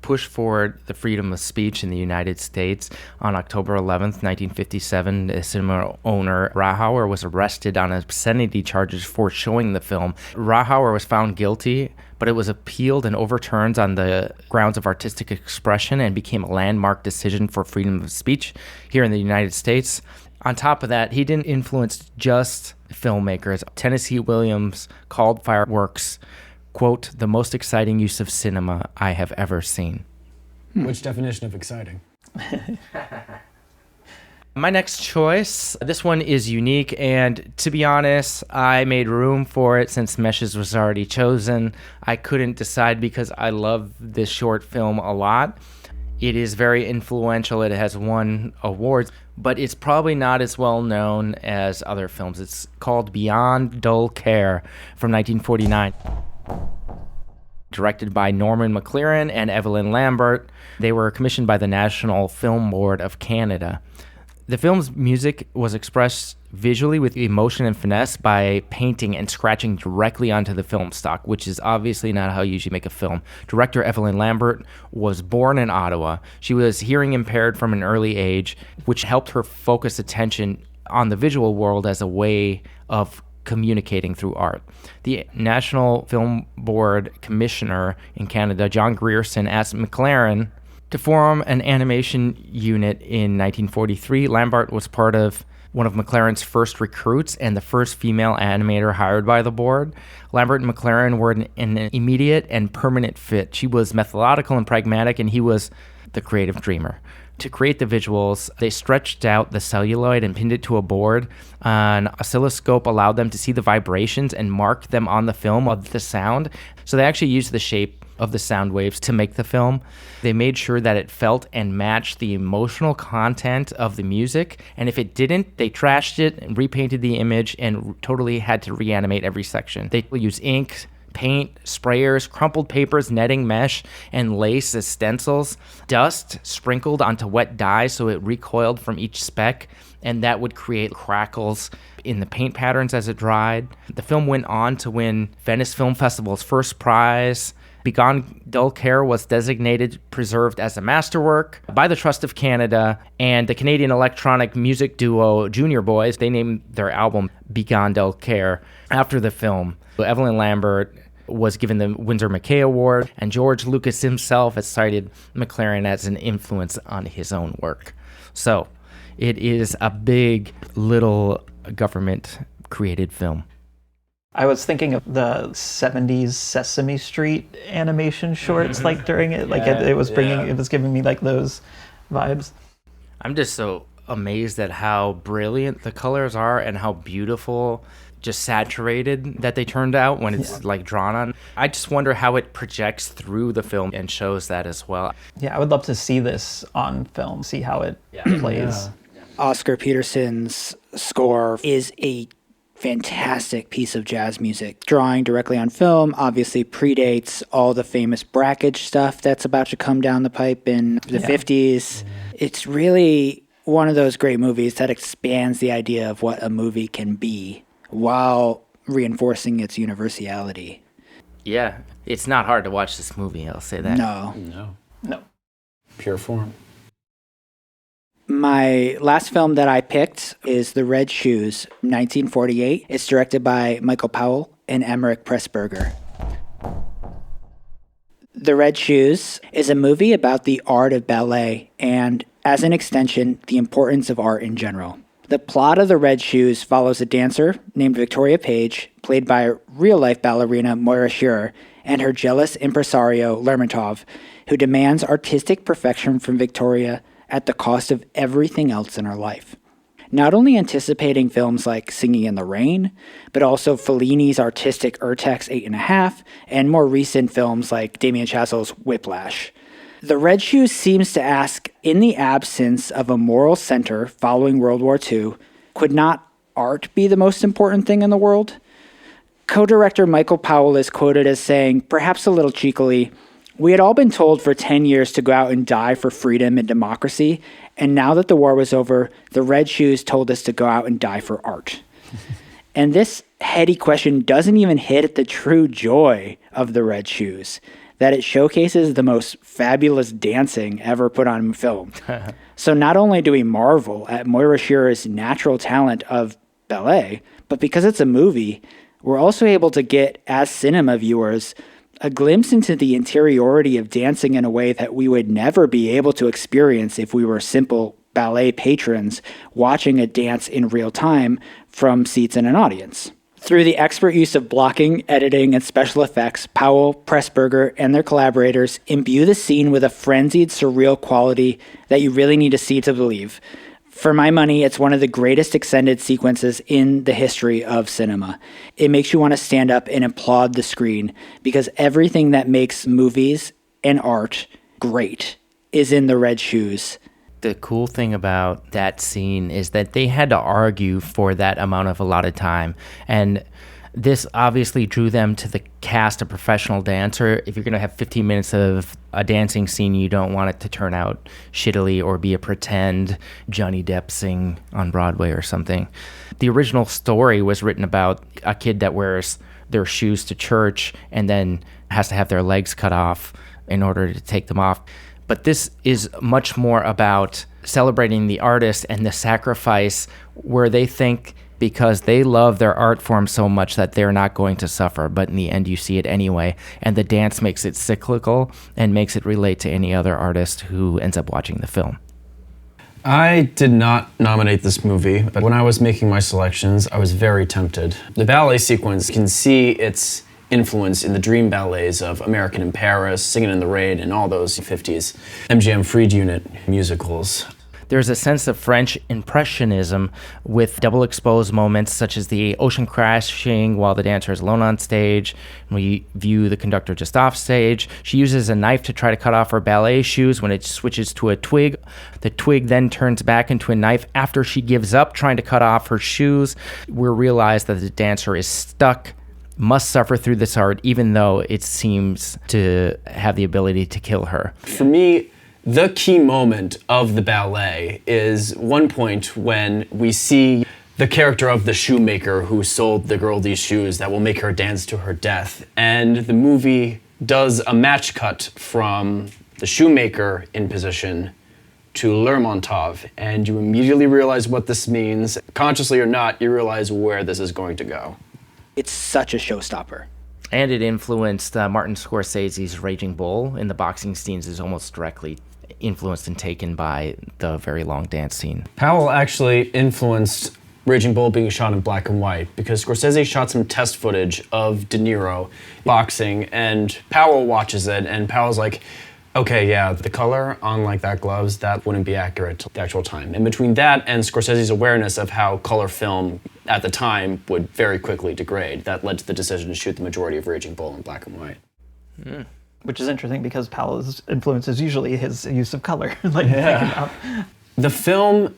pushed forward the freedom of speech in the United States. On October 11th, 1957, the cinema owner Rahauer was arrested on obscenity charges for showing the film. Rahauer was found guilty, but it was appealed and overturned on the grounds of artistic expression and became a landmark decision for freedom of speech here in the United States. On top of that, he didn't influence just filmmakers. Tennessee Williams called Fireworks, quote, the most exciting use of cinema I have ever seen. Which definition of exciting? My next choice, this one is unique, and to be honest, I made room for it since Meshes was already chosen. I couldn't decide because I love this short film a lot. It is very influential. It has won awards, but it's probably not as well known as other films. It's called Beyond Dull Care from 1949. Directed by Norman McLaren and Evelyn Lambert. They were commissioned by the National Film Board of Canada. The film's music was expressed visually with emotion and finesse by painting and scratching directly onto the film stock, which is obviously not how you usually make a film. Director Evelyn Lambert was born in Ottawa. She was hearing impaired from an early age, which helped her focus attention on the visual world as a way of communicating through art. The National Film Board Commissioner in Canada, John Grierson, asked McLaren to form an animation unit in 1943. Lambert was part of one of McLaren's first recruits and the first female animator hired by the board. Lambert and McLaren were an immediate and permanent fit. She was methodical and pragmatic, and he was the creative dreamer. To create the visuals, they stretched out the celluloid and pinned it to a board. An oscilloscope allowed them to see the vibrations and mark them on the film of the sound. So they actually used the shape of the sound waves to make the film. They made sure that it felt and matched the emotional content of the music. And if it didn't, they trashed it and repainted the image and totally had to reanimate every section. They used ink paint, sprayers, crumpled papers, netting, mesh, and lace as stencils, dust sprinkled onto wet dye so it recoiled from each speck, and that would create crackles in the paint patterns as it dried. The film went on to win Venice Film Festival's first prize. Begone Dull Care was designated preserved as a masterwork by the Trust of Canada, and the Canadian electronic music duo Junior Boys, they named their album Begone Dull Care after the film. Evelyn Lambert was given the Winsor McKay Award, and George Lucas himself has cited McLaren as an influence on his own work. So it is a big, little government-created film. I was thinking of the 70s Sesame Street animation shorts, like during it, like it was giving me like those vibes. I'm just so amazed at how brilliant the colors are and how beautiful, just saturated that they turned out when it's like drawn on. I just wonder how it projects through the film and shows that as well. Yeah, I would love to see this on film, see how it plays. Oscar Peterson's score is a fantastic piece of jazz music. Drawing directly on film obviously predates all the famous Brakhage stuff that's about to come down the pipe in the 50s. It's really one of those great movies that expands the idea of what a movie can be while reinforcing its universality. Yeah, it's not hard to watch this movie, I'll say that. No. Pure form. My last film that I picked is The Red Shoes, 1948. It's directed by Michael Powell and Emmerich Pressburger. The Red Shoes is a movie about the art of ballet and, as an extension, the importance of art in general. The plot of The Red Shoes follows a dancer named Victoria Page, played by real-life ballerina Moira Shearer, and her jealous impresario Lermontov, who demands artistic perfection from Victoria at the cost of everything else in her life. Not only anticipating films like Singing in the Rain, but also Fellini's artistic Urtex 8.5, and more recent films like Damien Chazelle's Whiplash. The Red Shoes seems to ask, in the absence of a moral center following World War II, could not art be the most important thing in the world? Co-director Michael Powell is quoted as saying, perhaps a little cheekily, "We had all been told for 10 years to go out and die for freedom and democracy, and now that the war was over, the Red Shoes told us to go out and die for art." And this heady question doesn't even hit at the true joy of the Red Shoes, that it showcases the most fabulous dancing ever put on film. So not only do we marvel at Moira Shearer's natural talent of ballet, but because it's a movie, we're also able to get, as cinema viewers, a glimpse into the interiority of dancing in a way that we would never be able to experience if we were simple ballet patrons watching a dance in real time from seats in an audience. Through the expert use of blocking, editing, and special effects, Powell, Pressburger, and their collaborators imbue the scene with a frenzied, surreal quality that you really need to see to believe. For my money, it's one of the greatest extended sequences in the history of cinema. It makes you want to stand up and applaud the screen because everything that makes movies and art great is in The Red Shoes. The cool thing about that scene is that they had to argue for that amount of allotted time. And this obviously drew them to the cast a professional dancer. If you're going to have 15 minutes of a dancing scene, you don't want it to turn out shittily or be a pretend Johnny Depp sing on Broadway or something. The original story was written about a kid that wears their shoes to church and then has to have their legs cut off in order to take them off. But this is much more about celebrating the artist and the sacrifice where they think because they love their art form so much that they're not going to suffer. But in the end, you see it anyway. And the dance makes it cyclical and makes it relate to any other artist who ends up watching the film. I did not nominate this movie, but when I was making my selections, I was very tempted. The ballet sequence, you can see its influence in the dream ballets of American in Paris, Singing in the Rain, and all those 50s MGM Freed Unit musicals. There's a sense of French impressionism with double exposed moments such as the ocean crashing while the dancer is alone on stage. We view the conductor just off stage. She uses a knife to try to cut off her ballet shoes when it switches to a twig. The twig then turns back into a knife after she gives up trying to cut off her shoes. We realize that the dancer is stuck must suffer through this art, even though it seems to have the ability to kill her. For me, the key moment of the ballet is one point when we see the character of the shoemaker who sold the girl these shoes that will make her dance to her death. And the movie does a match cut from the shoemaker in position to Lermontov, and you immediately realize what this means. Consciously or not, you realize where this is going to go. It's such a showstopper. And it influenced Martin Scorsese's Raging Bull. In the boxing scenes is almost directly influenced and taken by the very long dance scene. Powell actually influenced Raging Bull being shot in black and white because Scorsese shot some test footage of De Niro boxing, and Powell watches it, and Powell's like, okay, yeah, the color on like that gloves, that wouldn't be accurate to the actual time. And between that and Scorsese's awareness of how color film at the time would very quickly degrade, that led to the decision to shoot the majority of Raging Bull in black and white. Which is interesting because Powell's influence is usually his use of color. The film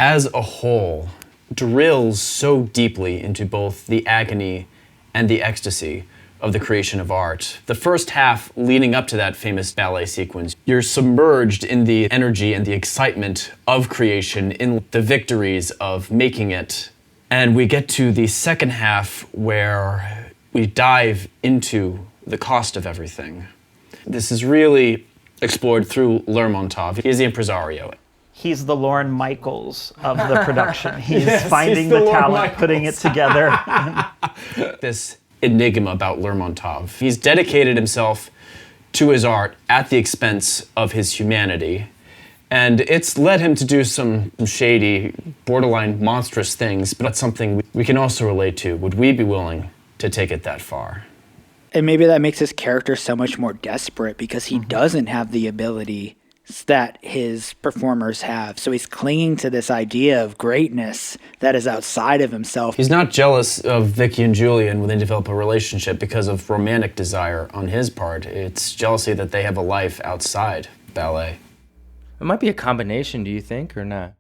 as a whole drills so deeply into both the agony and the ecstasy of the creation of art. The first half leading up to that famous ballet sequence, you're submerged in the energy and the excitement of creation, in the victories of making it. And we get to the second half where we dive into the cost of everything. This is really explored through Lermontov. He is the impresario. He's the Lorne Michaels of the production. He's finding the talent, putting it together. This enigma about Lermontov. He's dedicated himself to his art at the expense of his humanity. And it's led him to do some shady, borderline monstrous things, but that's something we can also relate to. Would we be willing to take it that far? And maybe that makes his character so much more desperate because he doesn't have the ability that his performers have. So he's clinging to this idea of greatness that is outside of himself. He's not jealous of Vicky and Julian when they develop a relationship because of romantic desire on his part. It's jealousy that they have a life outside ballet. It might be a combination, do you think, or not?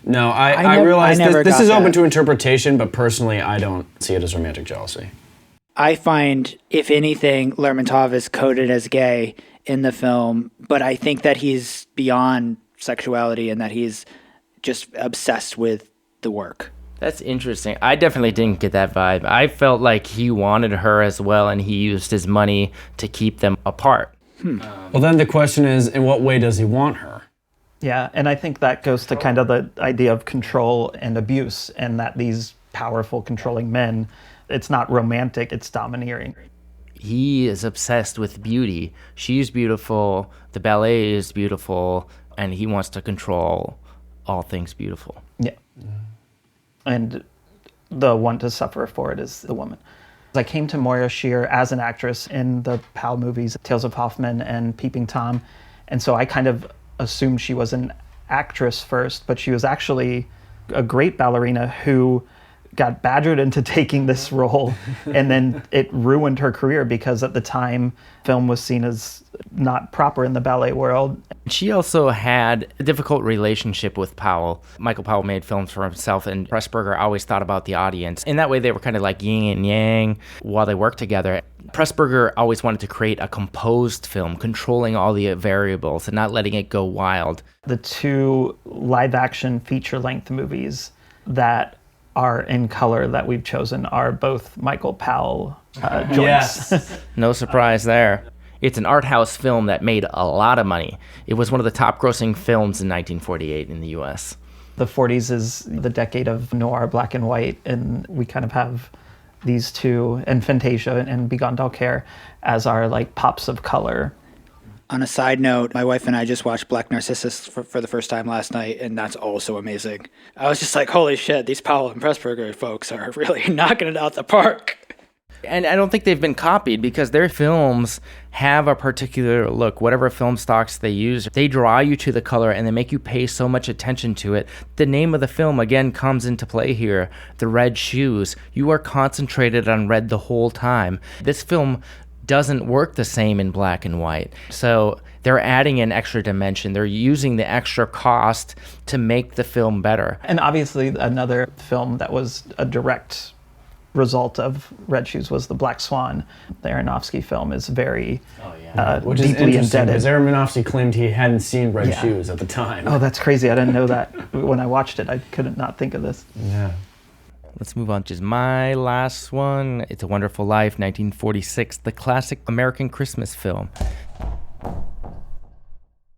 No, I realize this is open that. to interpretation, but personally, I don't see it as romantic jealousy. I find, if anything, Lermontov is coded as gay in the film, but I think that he's beyond sexuality and that he's just obsessed with the work. That's interesting. I definitely didn't get that vibe. I felt like he wanted her as well, and he used his money to keep them apart. Well, then the question is, in what way does he want her? Yeah, and I think that goes to kind of the idea of control and abuse, and that these powerful, controlling men, it's not romantic, it's domineering. He is obsessed with beauty. She's beautiful, the ballet is beautiful, and he wants to control all things beautiful. Yeah. And the one to suffer for it is the woman. I came to Moira Shear as an actress in the Powell movies, Tales of Hoffman and Peeping Tom, and so I kind of assumed she was an actress first, but she was actually a great ballerina who got badgered into taking this role, and then it ruined her career because at the time film was seen as not proper in the ballet world. She also had a difficult relationship with Powell. Michael Powell made films for himself, and Pressburger always thought about the audience. In that way, they were kind of like yin and yang while they worked together. Pressburger always wanted to create a composed film, controlling all the variables and not letting it go wild. The two live-action feature-length movies that are in color that we've chosen are both Michael Powell joints. Yes. No surprise there. It's an art house film that made a lot of money. It was one of the top grossing films in 1948 in the US. The 40s is the decade of noir, black and white, and we kind of have these two, and Fantasia and Begone as our like pops of color. On a side note, my wife and I just watched Black Narcissus for the first time last night, and that's also amazing. I was just like, holy shit, these Powell and Pressburger folks are really knocking it out the park. And I don't think they've been copied because their films have a particular look. Whatever film stocks they use, they draw you to the color and they make you pay so much attention to it. The name of the film, again, comes into play here. The Red Shoes. You are concentrated on red the whole time. This film doesn't work the same in black and white. So they're adding an extra dimension. They're using the extra cost to make the film better. And obviously another film that was a direct result of Red Shoes was the Black Swan. The Aronofsky film is very Which is deeply interesting, indebted. because Aronofsky claimed he hadn't seen Red Yeah. Shoes at the time. Oh, that's crazy. I didn't know that. When I watched it, I couldn't not think of this. Yeah. Let's move on to my last one. It's a Wonderful Life, 1946, the classic American Christmas film.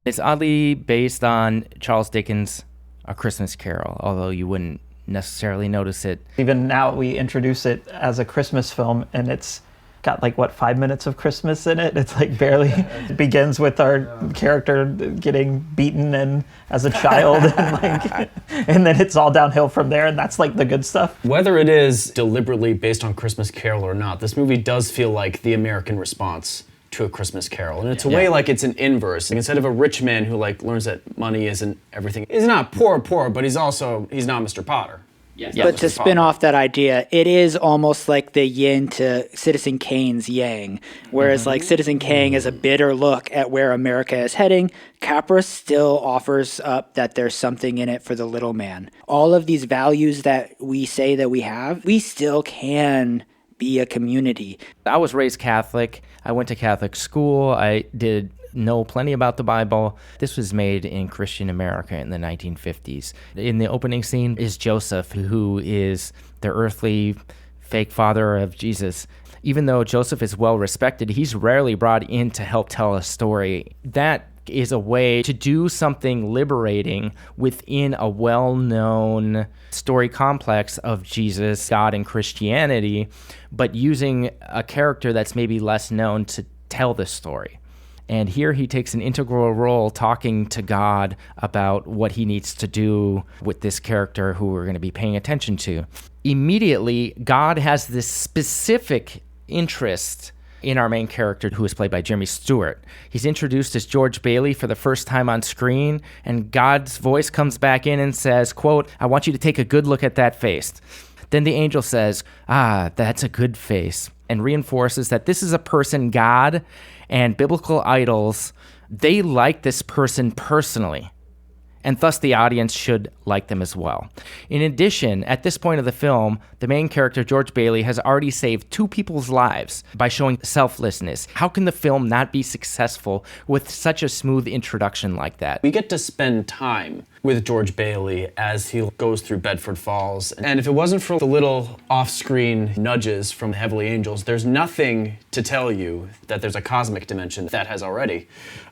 It's oddly based on Charles Dickens' A Christmas Carol, although you wouldn't necessarily notice it. Even now, we introduce it as a Christmas film, and it's got 5 minutes of Christmas in it. It's barely. It begins with our character getting beaten and as a child, and then it's all downhill from there, and that's the good stuff. Whether it is deliberately based on Christmas Carol or not, this movie does feel like the American response to A Christmas Carol. And it's a way it's an inverse. Instead of a rich man who learns that money isn't everything. He's not poor, but he's not Mr. Potter. Yes. But to spin off that idea, it is almost like the yin to Citizen Kane's yang. Whereas Citizen Kane is a bitter look at where America is heading, Capra still offers up that there's something in it for the little man. All of these values that we say that we have, we still can be a community. I was raised Catholic. I went to Catholic school. I did know plenty about the Bible. This was made in Christian America in the 1950s. In the opening scene is Joseph, who is the earthly fake father of Jesus. Even though Joseph is well respected, he's rarely brought in to help tell a story. That is a way to do something liberating within a well-known story complex of Jesus, God, and Christianity, but using a character that's maybe less known to tell the story. And here he takes an integral role talking to God about what he needs to do with this character who we're going to be paying attention to. Immediately, God has this specific interest in our main character, who is played by Jimmy Stewart. He's introduced as George Bailey for the first time on screen, and God's voice comes back in and says, quote, "I want you to take a good look at that face." Then the angel says, "Ah, that's a good face," and reinforces that this is a person God and biblical idols, they like this person personally, and thus the audience should like them as well. In addition, at this point of the film, the main character, George Bailey, has already saved 2 people's lives by showing selflessness. How can the film not be successful with such a smooth introduction like that? We get to spend time with George Bailey as he goes through Bedford Falls. And if it wasn't for the little off-screen nudges from the Heavenly Angels, there's nothing to tell you that there's a cosmic dimension that has already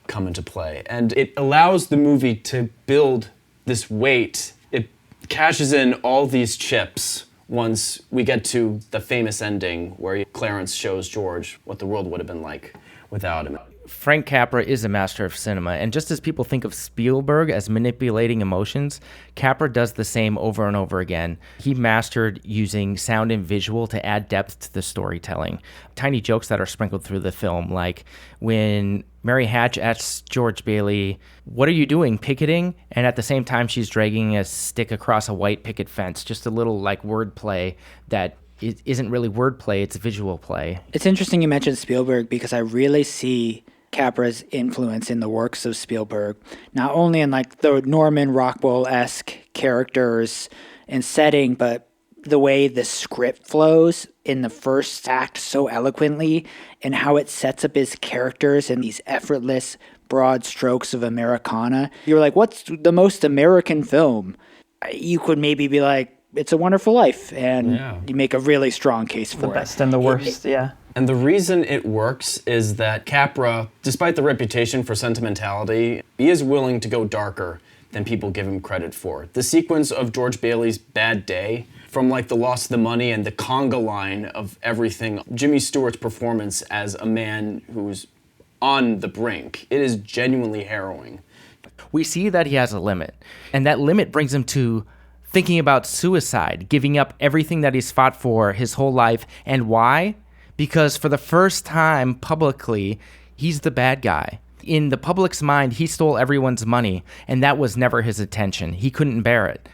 come into play. And it allows the movie to build this weight. It cashes in all these chips once we get to the famous ending where Clarence shows George what the world would have been like without him. Frank Capra is a master of cinema, and just as people think of Spielberg as manipulating emotions, Capra does the same over and over again. He mastered using sound and visual to add depth to the storytelling. Tiny jokes that are sprinkled through the film, like when Mary Hatch asks George Bailey, "What are you doing, picketing?" And at the same time, she's dragging a stick across a white picket fence. Just a little wordplay that it isn't really wordplay, it's visual play. It's interesting you mentioned Spielberg because I really see Capra's influence in the works of Spielberg, not only in the Norman Rockwell-esque characters and setting, but the way the script flows in the first act so eloquently and how it sets up his characters in these effortless broad strokes of Americana. You're like, what's the most American film? You could maybe be like, It's a Wonderful Life, and you make a really strong case for the best and the worst, yeah. And the reason it works is that Capra, despite the reputation for sentimentality, he is willing to go darker than people give him credit for. The sequence of George Bailey's bad day, from the loss of the money and the conga line of everything, Jimmy Stewart's performance as a man who's on the brink, it is genuinely harrowing. We see that he has a limit, and that limit brings him to thinking about suicide, giving up everything that he's fought for his whole life. And why? Because for the first time publicly, he's the bad guy. In the public's mind, he stole everyone's money, and that was never his intention. He couldn't bear it.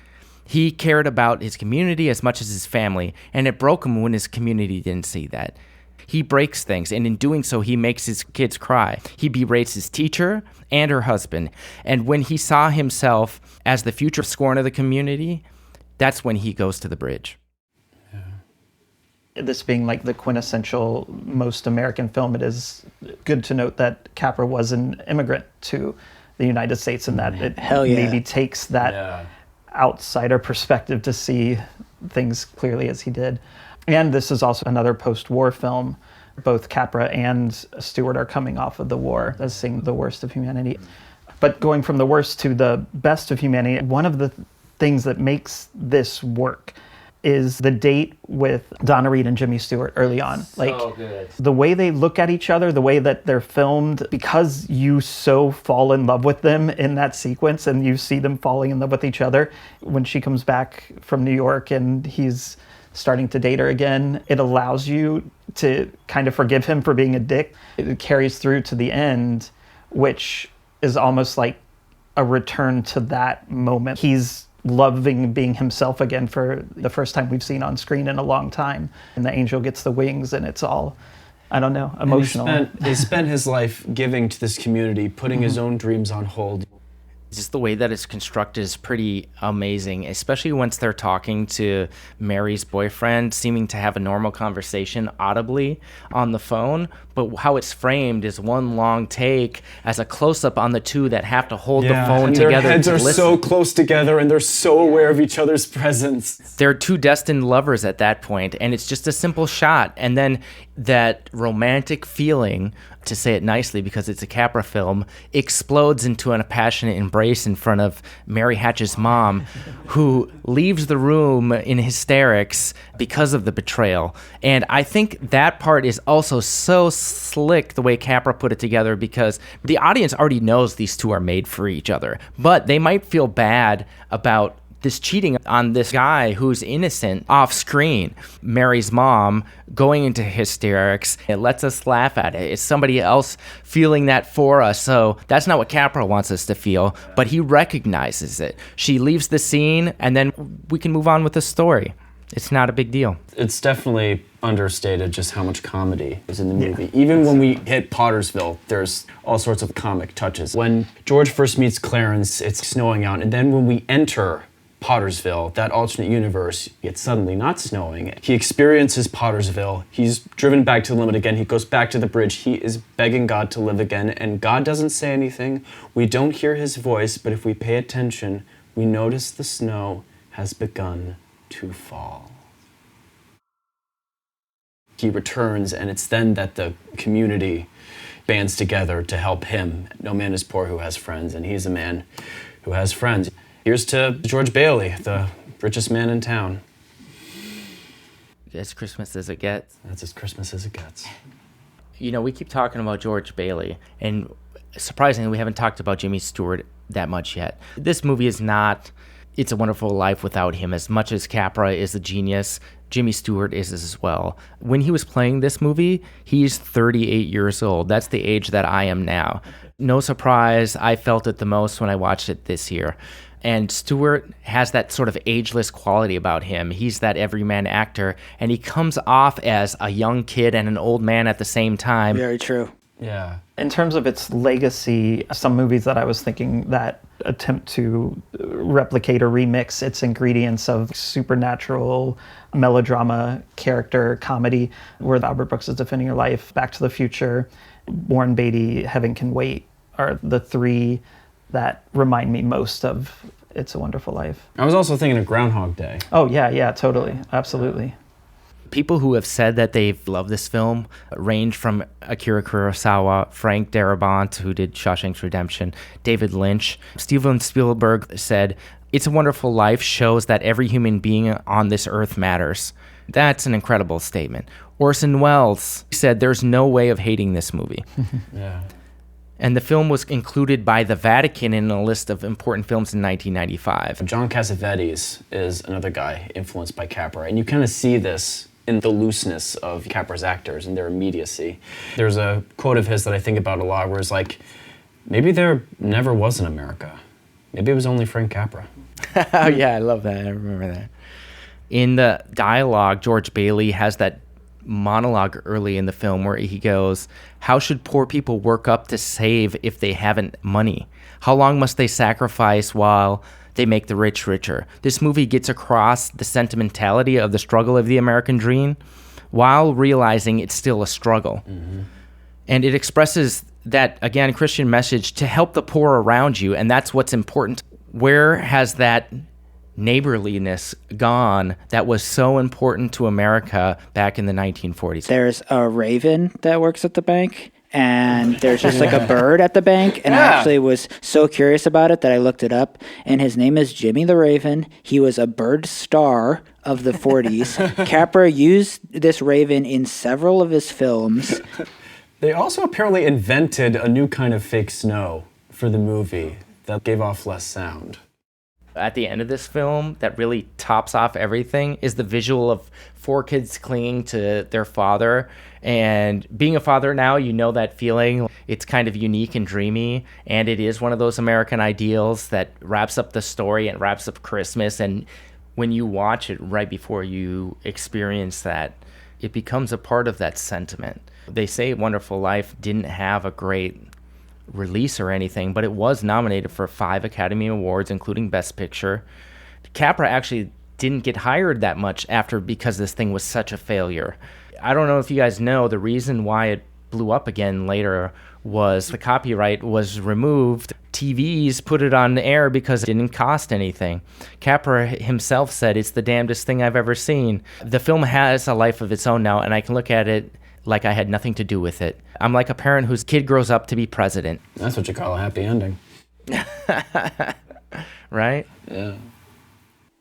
He cared about his community as much as his family, and it broke him when his community didn't see that. He breaks things, and in doing so, he makes his kids cry. He berates his teacher and her husband. And when he saw himself as the future scorn of the community, that's when he goes to the bridge. This being like the quintessential most American film, it is good to note that Capra was an immigrant to the United States, and that it maybe takes that outsider perspective to see things clearly as he did. And this is also another post-war film. Both Capra and Stewart are coming off of the war as seeing the worst of humanity. But going from the worst to the best of humanity, one of the things that makes this work is the date with Donna Reed and Jimmy Stewart early on. So good. The way they look at each other, the way that they're filmed, because you so fall in love with them in that sequence and you see them falling in love with each other. When she comes back from New York and he's starting to date her again, it allows you to kind of forgive him for being a dick. It carries through to the end, which is almost like a return to that moment. He's loving being himself again for the first time we've seen on screen in a long time. And the angel gets the wings and it's all, I don't know, emotional. He spent his life giving to this community, putting his own dreams on hold. Just the way that it's constructed is pretty amazing, especially once they're talking to Mary's boyfriend, seeming to have a normal conversation audibly on the phone. But how it's framed is one long take as a close-up on the two that have to hold the phone and together. Their heads to are listen. so close together, and they're so aware of each other's presence. They're two destined lovers at that point, and it's just a simple shot. And then that romantic feeling, to say it nicely because it's a Capra film, explodes into a passionate embrace in front of Mary Hatch's mom, who leaves the room in hysterics because of the betrayal. And I think that part is also so slick, the way Capra put it together, because the audience already knows these two are made for each other, but they might feel bad about this cheating on this guy who's innocent off screen. Mary's mom going into hysterics. It lets us laugh at it. It's somebody else feeling that for us. So that's not what Capra wants us to feel, but he recognizes it. She leaves the scene and then we can move on with the story. It's not a big deal. It's definitely understated just how much comedy is in the movie. Even when we hit Pottersville, there's all sorts of comic touches. When George first meets Clarence, it's snowing out, and then when we enter Pottersville, that alternate universe, it's suddenly not snowing. He experiences Pottersville. He's driven back to the limit again. He goes back to the bridge. He is begging God to live again, and God doesn't say anything. We don't hear his voice, but if we pay attention, we notice the snow has begun to fall. He returns, and it's then that the community bands together to help him. No man is poor who has friends, and he's a man who has friends. Here's to George Bailey, the richest man in town. As Christmas as it gets. That's as Christmas as it gets. You know, we keep talking about George Bailey, and surprisingly, we haven't talked about Jimmy Stewart that much yet. This movie is not It's a Wonderful Life without him. As much as Capra is a genius, Jimmy Stewart is as well. When he was playing this movie, he's 38 years old. That's the age that I am now. No surprise, I felt it the most when I watched it this year. And Stewart has that sort of ageless quality about him. He's that everyman actor, and he comes off as a young kid and an old man at the same time. Very true. Yeah. In terms of its legacy, some movies that I was thinking that attempt to replicate or remix its ingredients of supernatural melodrama, character, comedy, where Albert Brooks is defending your life, Back to the Future, Warren Beatty, Heaven Can Wait, are the three that remind me most of It's a Wonderful Life. I was also thinking of Groundhog Day. Oh, yeah, totally. Absolutely. People who have said that they've loved this film range from Akira Kurosawa, Frank Darabont, who did Shawshank Redemption, David Lynch. Steven Spielberg said, It's a Wonderful Life shows that every human being on this earth matters. That's an incredible statement. Orson Welles said, there's no way of hating this movie. Yeah. And the film was included by the Vatican in a list of important films in 1995. John Cassavetes is another guy influenced by Capra, and you kind of see this in the looseness of Capra's actors and their immediacy. There's a quote of his that I think about a lot where it's like, maybe there never was an America. Maybe it was only Frank Capra. Oh, yeah, I love that. I remember that. In the dialogue, George Bailey has that monologue early in the film where he goes, how should poor people work up to save if they haven't money? How long must they sacrifice while they make the rich richer? This movie gets across the sentimentality of the struggle of the American dream, while realizing it's still a struggle. And it expresses that, again, Christian message to help the poor around you, and that's what's important. Where has that neighborliness gone that was so important to America back in the 1940s? There's a raven that works at the bank, and there's just like a bird at the bank, and I actually was so curious about it that I looked it up, and his name is Jimmy the Raven. He was a bird star of the 40s. Capra used this raven in several of his films. They also apparently invented a new kind of fake snow for the movie that gave off less sound. At the end of this film, that really tops off everything, is the visual of 4 kids clinging to their father. And being a father now, you know that feeling. It's kind of unique and dreamy, and it is one of those American ideals that wraps up the story and wraps up Christmas. And when you watch it right before you experience that, it becomes a part of that sentiment. They say Wonderful Life didn't have a great release or anything, but it was nominated for 5 Academy Awards, including Best Picture. Capra actually didn't get hired that much after, because this thing was such a failure. I don't know if you guys know, the reason why it blew up again later was the copyright was removed. TVs put it on the air because it didn't cost anything. Capra himself said, "It's the damnedest thing I've ever seen." The film has a life of its own now, and I can look at it like I had nothing to do with it. I'm like a parent whose kid grows up to be president. That's what you call a happy ending. Right? Yeah.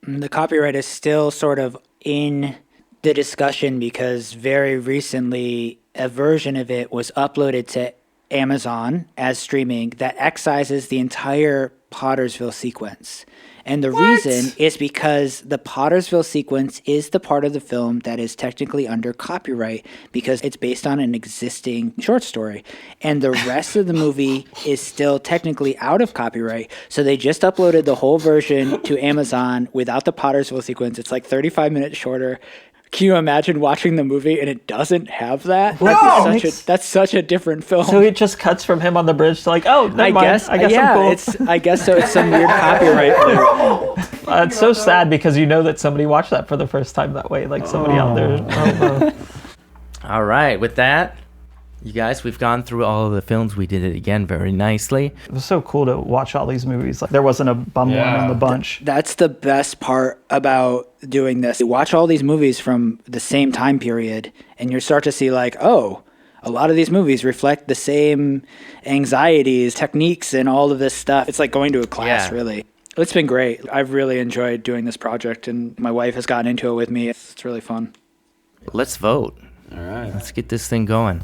The copyright is still sort of in the discussion because very recently a version of it was uploaded to Amazon as streaming that excises the entire Pottersville sequence. And the reason is because the Pottersville sequence is the part of the film that is technically under copyright because it's based on an existing short story. And the rest of the movie is still technically out of copyright. So they just uploaded the whole version to Amazon without the Pottersville sequence. It's like 35 minutes shorter. Can you imagine watching the movie and it doesn't have that? That's such a different film. So it just cuts from him on the bridge to like, oh, never mind. I guess yeah, I'm cool. I guess so. It's some weird copyright thing. It's so sad because you know that somebody watched that for the first time that way, like somebody out there. All right, with that, you guys, we've gone through all of the films. We did it again very nicely. It was so cool to watch all these movies. Like there wasn't a bum one in the bunch. That's the best part about doing this. You watch all these movies from the same time period, and you start to see like, oh, a lot of these movies reflect the same anxieties, techniques, and all of this stuff. It's like going to a class, really. It's been great. I've really enjoyed doing this project, and my wife has gotten into it with me. It's really fun. Let's vote. All right. Let's get this thing going.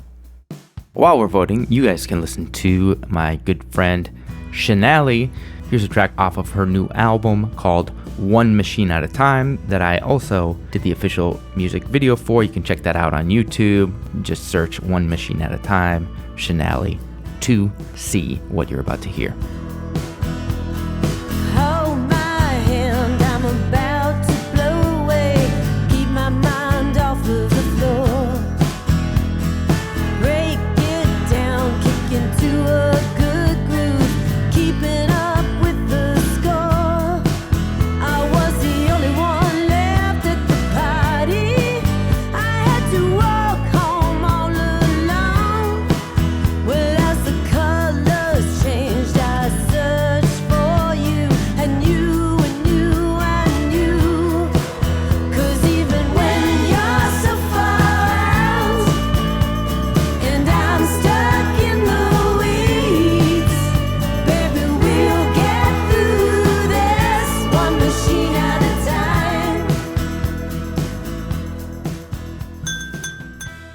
While we're voting, you guys can listen to my good friend Shanali. Here's a track off of her new album called One Machine at a Time that I also did the official music video for. You can check that out on YouTube. Just search One Machine at a Time, Shanali, to see what you're about to hear.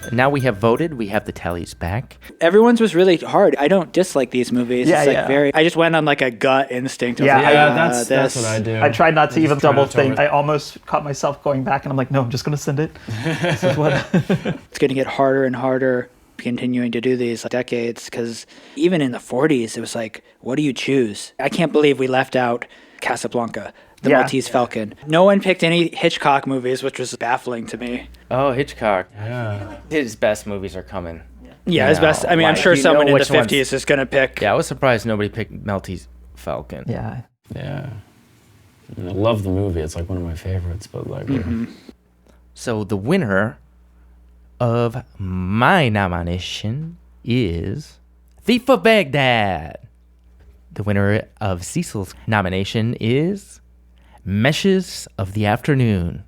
Now we have voted. We have the tallies back. Everyone's was really hard. I don't dislike these movies. It's like I just went on like a gut instinct. That's what I do. I tried not to even double think. I almost caught myself going back, and I'm like, no, I'm just going to send it. This is what. It's going to get harder and harder continuing to do these decades because even in the 40s, it was like, what do you choose? I can't believe we left out Casablanca. The Maltese Falcon. No one picked any Hitchcock movies, which was baffling to me. Oh, Hitchcock. Yeah. His best movies are coming. Yeah, his best. I mean, I'm sure someone in the 50s is going to pick. Yeah, I was surprised nobody picked Maltese Falcon. Yeah. Yeah. I love the movie. It's like one of my favorites, but like. So the winner of my nomination is Thief of Baghdad. The winner of Cecil's nomination is Meshes of the Afternoon.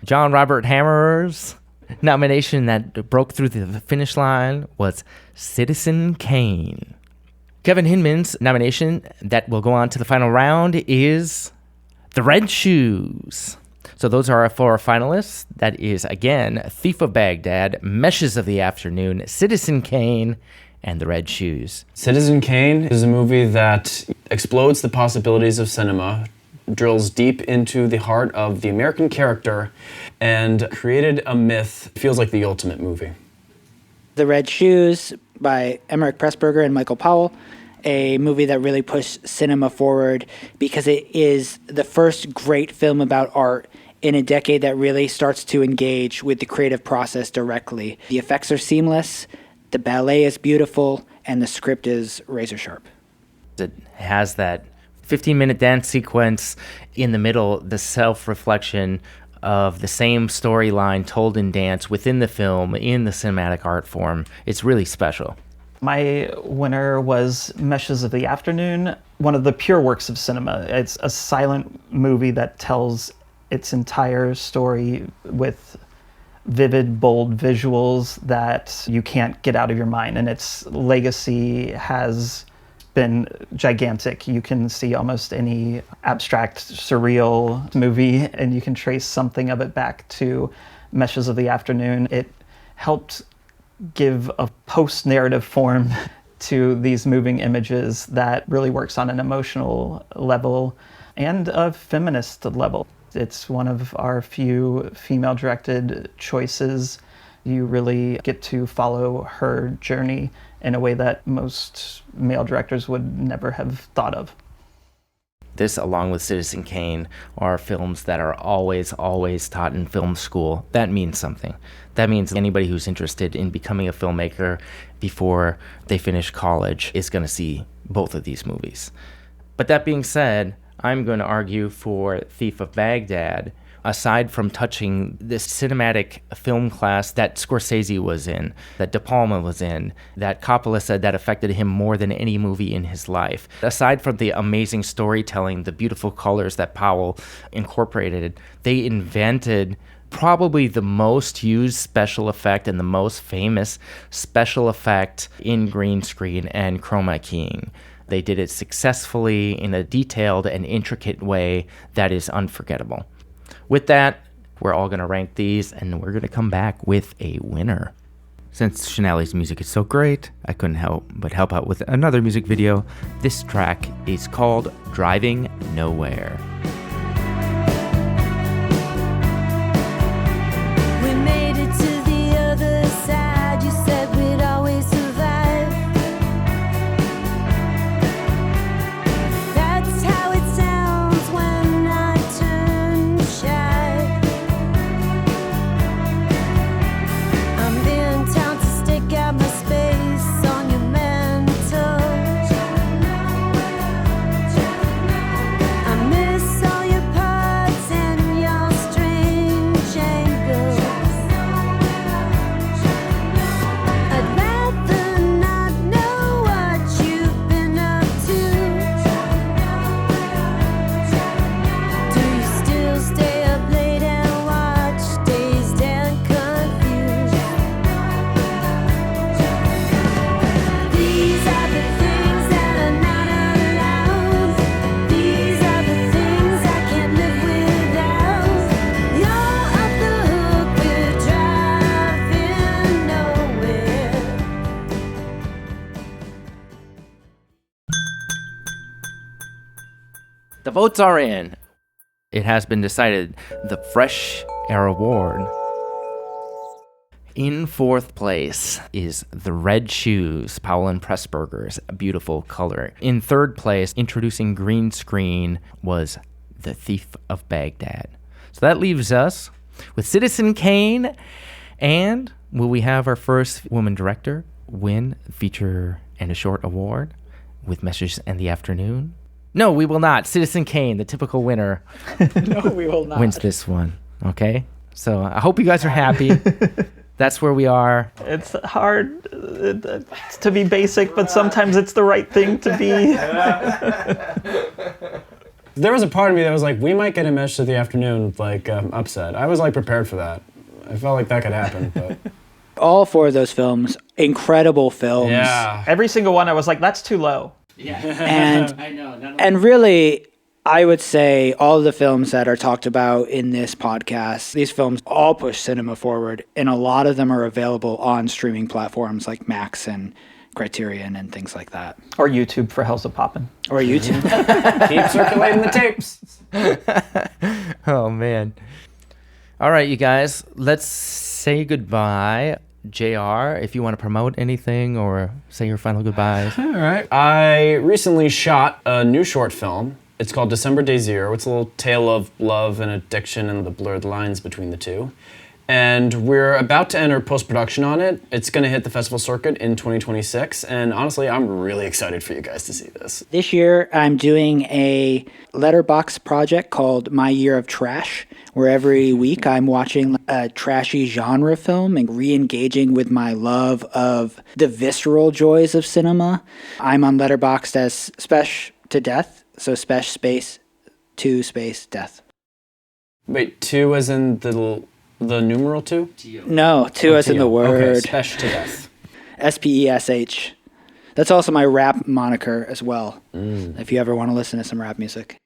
John Robert Hammer's nomination that broke through the finish line was Citizen Kane. Kevin Hinman's nomination that will go on to the final round is The Red Shoes. So those are our 4 finalists. That is, again, Thief of Baghdad, Meshes of the Afternoon, Citizen Kane, and The Red Shoes. Citizen Kane is a movie that explodes the possibilities of cinema, drills deep into the heart of the American character, and created a myth. It feels like the ultimate movie. The Red Shoes by Emmerich Pressburger and Michael Powell, a movie that really pushed cinema forward because it is the first great film about art in a decade that really starts to engage with the creative process directly. The effects are seamless, the ballet is beautiful, and the script is razor sharp. It has that 15-minute dance sequence in the middle, the self-reflection of the same storyline told in dance within the film in the cinematic art form. It's really special. My winner was Meshes of the Afternoon, one of the pure works of cinema. It's a silent movie that tells its entire story with vivid, bold visuals that you can't get out of your mind. And its legacy has been gigantic. You can see almost any abstract, surreal movie, and you can trace something of it back to Meshes of the Afternoon. It helped give a post-narrative form to these moving images that really works on an emotional level and a feminist level. It's one of our few female-directed choices. You really get to follow her journey in a way that most male directors would never have thought of. This, along with Citizen Kane, are films that are always taught in film school. That means something. That means anybody who's interested in becoming a filmmaker before they finish college is going to see both of these movies. But that being said, I'm going to argue for Thief of Baghdad. Aside from touching this cinematic film class that Scorsese was in, that De Palma was in, that Coppola said that affected him more than any movie in his life. Aside from the amazing storytelling, the beautiful colors that Powell incorporated, they invented probably the most used special effect and the most famous special effect in green screen and chroma keying. They did it successfully in a detailed and intricate way that is unforgettable. With that, we're all going to rank these, and we're going to come back with a winner. Since Shanali's music is so great, I couldn't help but help out with another music video. This track is called Driving Nowhere. We made it to the other side. You said we'd always survive. That's how it sounds when I turn shy. I'm in town to stick out my space on your mantle. I miss all your parts and your strange angles. I'd rather not know what you've been up to. Do you still stay up late and watch Dazed and Confused? These are the things that are not allowed. These are the things I can't live without. You're off the hook, we're driving nowhere. The votes are in. It has been decided the Fresh Air Award. In fourth place is The Red Shoes, Powell and Pressburger's beautiful color. In third place, introducing green screen, was The Thief of Baghdad. So that leaves us with Citizen Kane. And will we have our first woman director win feature and a short award with Meshes and the Afternoon? No, we will not. Citizen Kane, the typical winner, No, we will not. wins this one. Okay? So I hope you guys are happy. That's where we are. It's hard to be basic, but sometimes it's the right thing to be. There was a part of me that was like, we might get a Mesh of the Afternoon upset. I was like prepared for that. I felt like that could happen, but All 4 of those films, incredible films. yeah. Every single one, I was like, that's too low. And and really, I would say all of the films that are talked about in this podcast, these films all push cinema forward, and a lot of them are available on streaming platforms like Max and Criterion and things like that. Or YouTube for Hellzapoppin. Or YouTube. Keep circulating the tapes. Oh, man. All right, you guys, let's say goodbye. JR, if you want to promote anything or say your final goodbyes. All right. I recently shot a new short film. It's called December Day Zero. It's a little tale of love and addiction and the blurred lines between the two. And we're about to enter post-production on it. It's going to hit the festival circuit in 2026. And honestly, I'm really excited for you guys to see this. This year, I'm doing a letterbox project called My Year of Trash, where every week I'm watching a trashy genre film and re-engaging with my love of the visceral joys of cinema. I'm on Letterboxd as Spesh to Death, so Spesh space 2 space death. Wait, 2 as in the numeral 2? No, 2 as in the word. Okay, Spesh to Death. SPESH. That's also my rap moniker as well, if you ever want to listen to some rap music.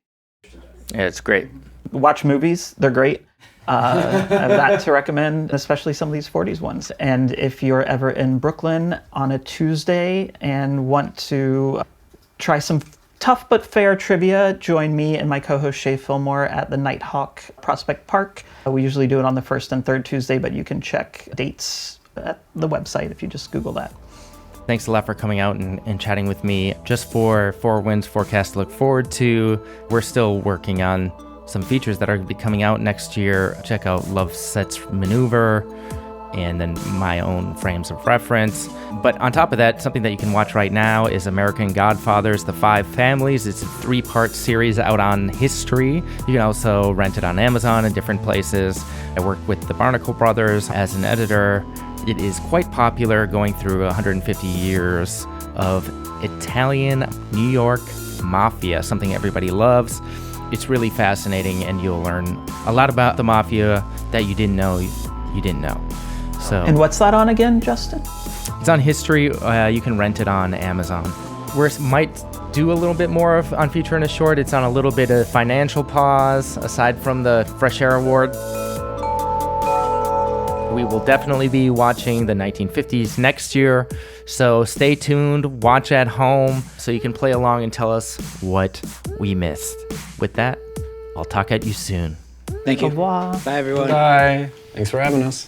Yeah, it's great. Watch movies, they're great. I have that to recommend, especially some of these 40s ones. And if you're ever in Brooklyn on a Tuesday and want to try some tough but fair trivia, join me and my co-host Shay Fillmore at the Nighthawk Prospect Park. We usually do it on the first and third Tuesday, but you can check dates at the website if you just Google that. Thanks a lot for coming out and chatting with me. Just for 4 Winds forecast to look forward to. We're still working on some features that are going to be coming out next year. Check out Love Set's Maneuver and then my own frames of reference. But on top of that, something that you can watch right now is American Godfathers, The 5 Families. It's a 3-part series out on history. You can also rent it on Amazon and different places. I worked with the Barnacle Brothers as an editor. It is quite popular, going through 150 years of Italian New York mafia, something everybody loves. It's really fascinating, and you'll learn a lot about the mafia that you didn't know you didn't know. So, And what's that on again, Justin? it's on history. You can rent it on Amazon. We might do a little bit more on Feature and a Short. It's on a little bit of financial pause, aside from the Fresh Air Award. We will definitely be watching the 1950s next year, so stay tuned, watch at home, so you can play along and tell us what we missed. With that, I'll talk at you soon. Thank you. Au revoir. Bye, everyone. Bye. Thanks for having us.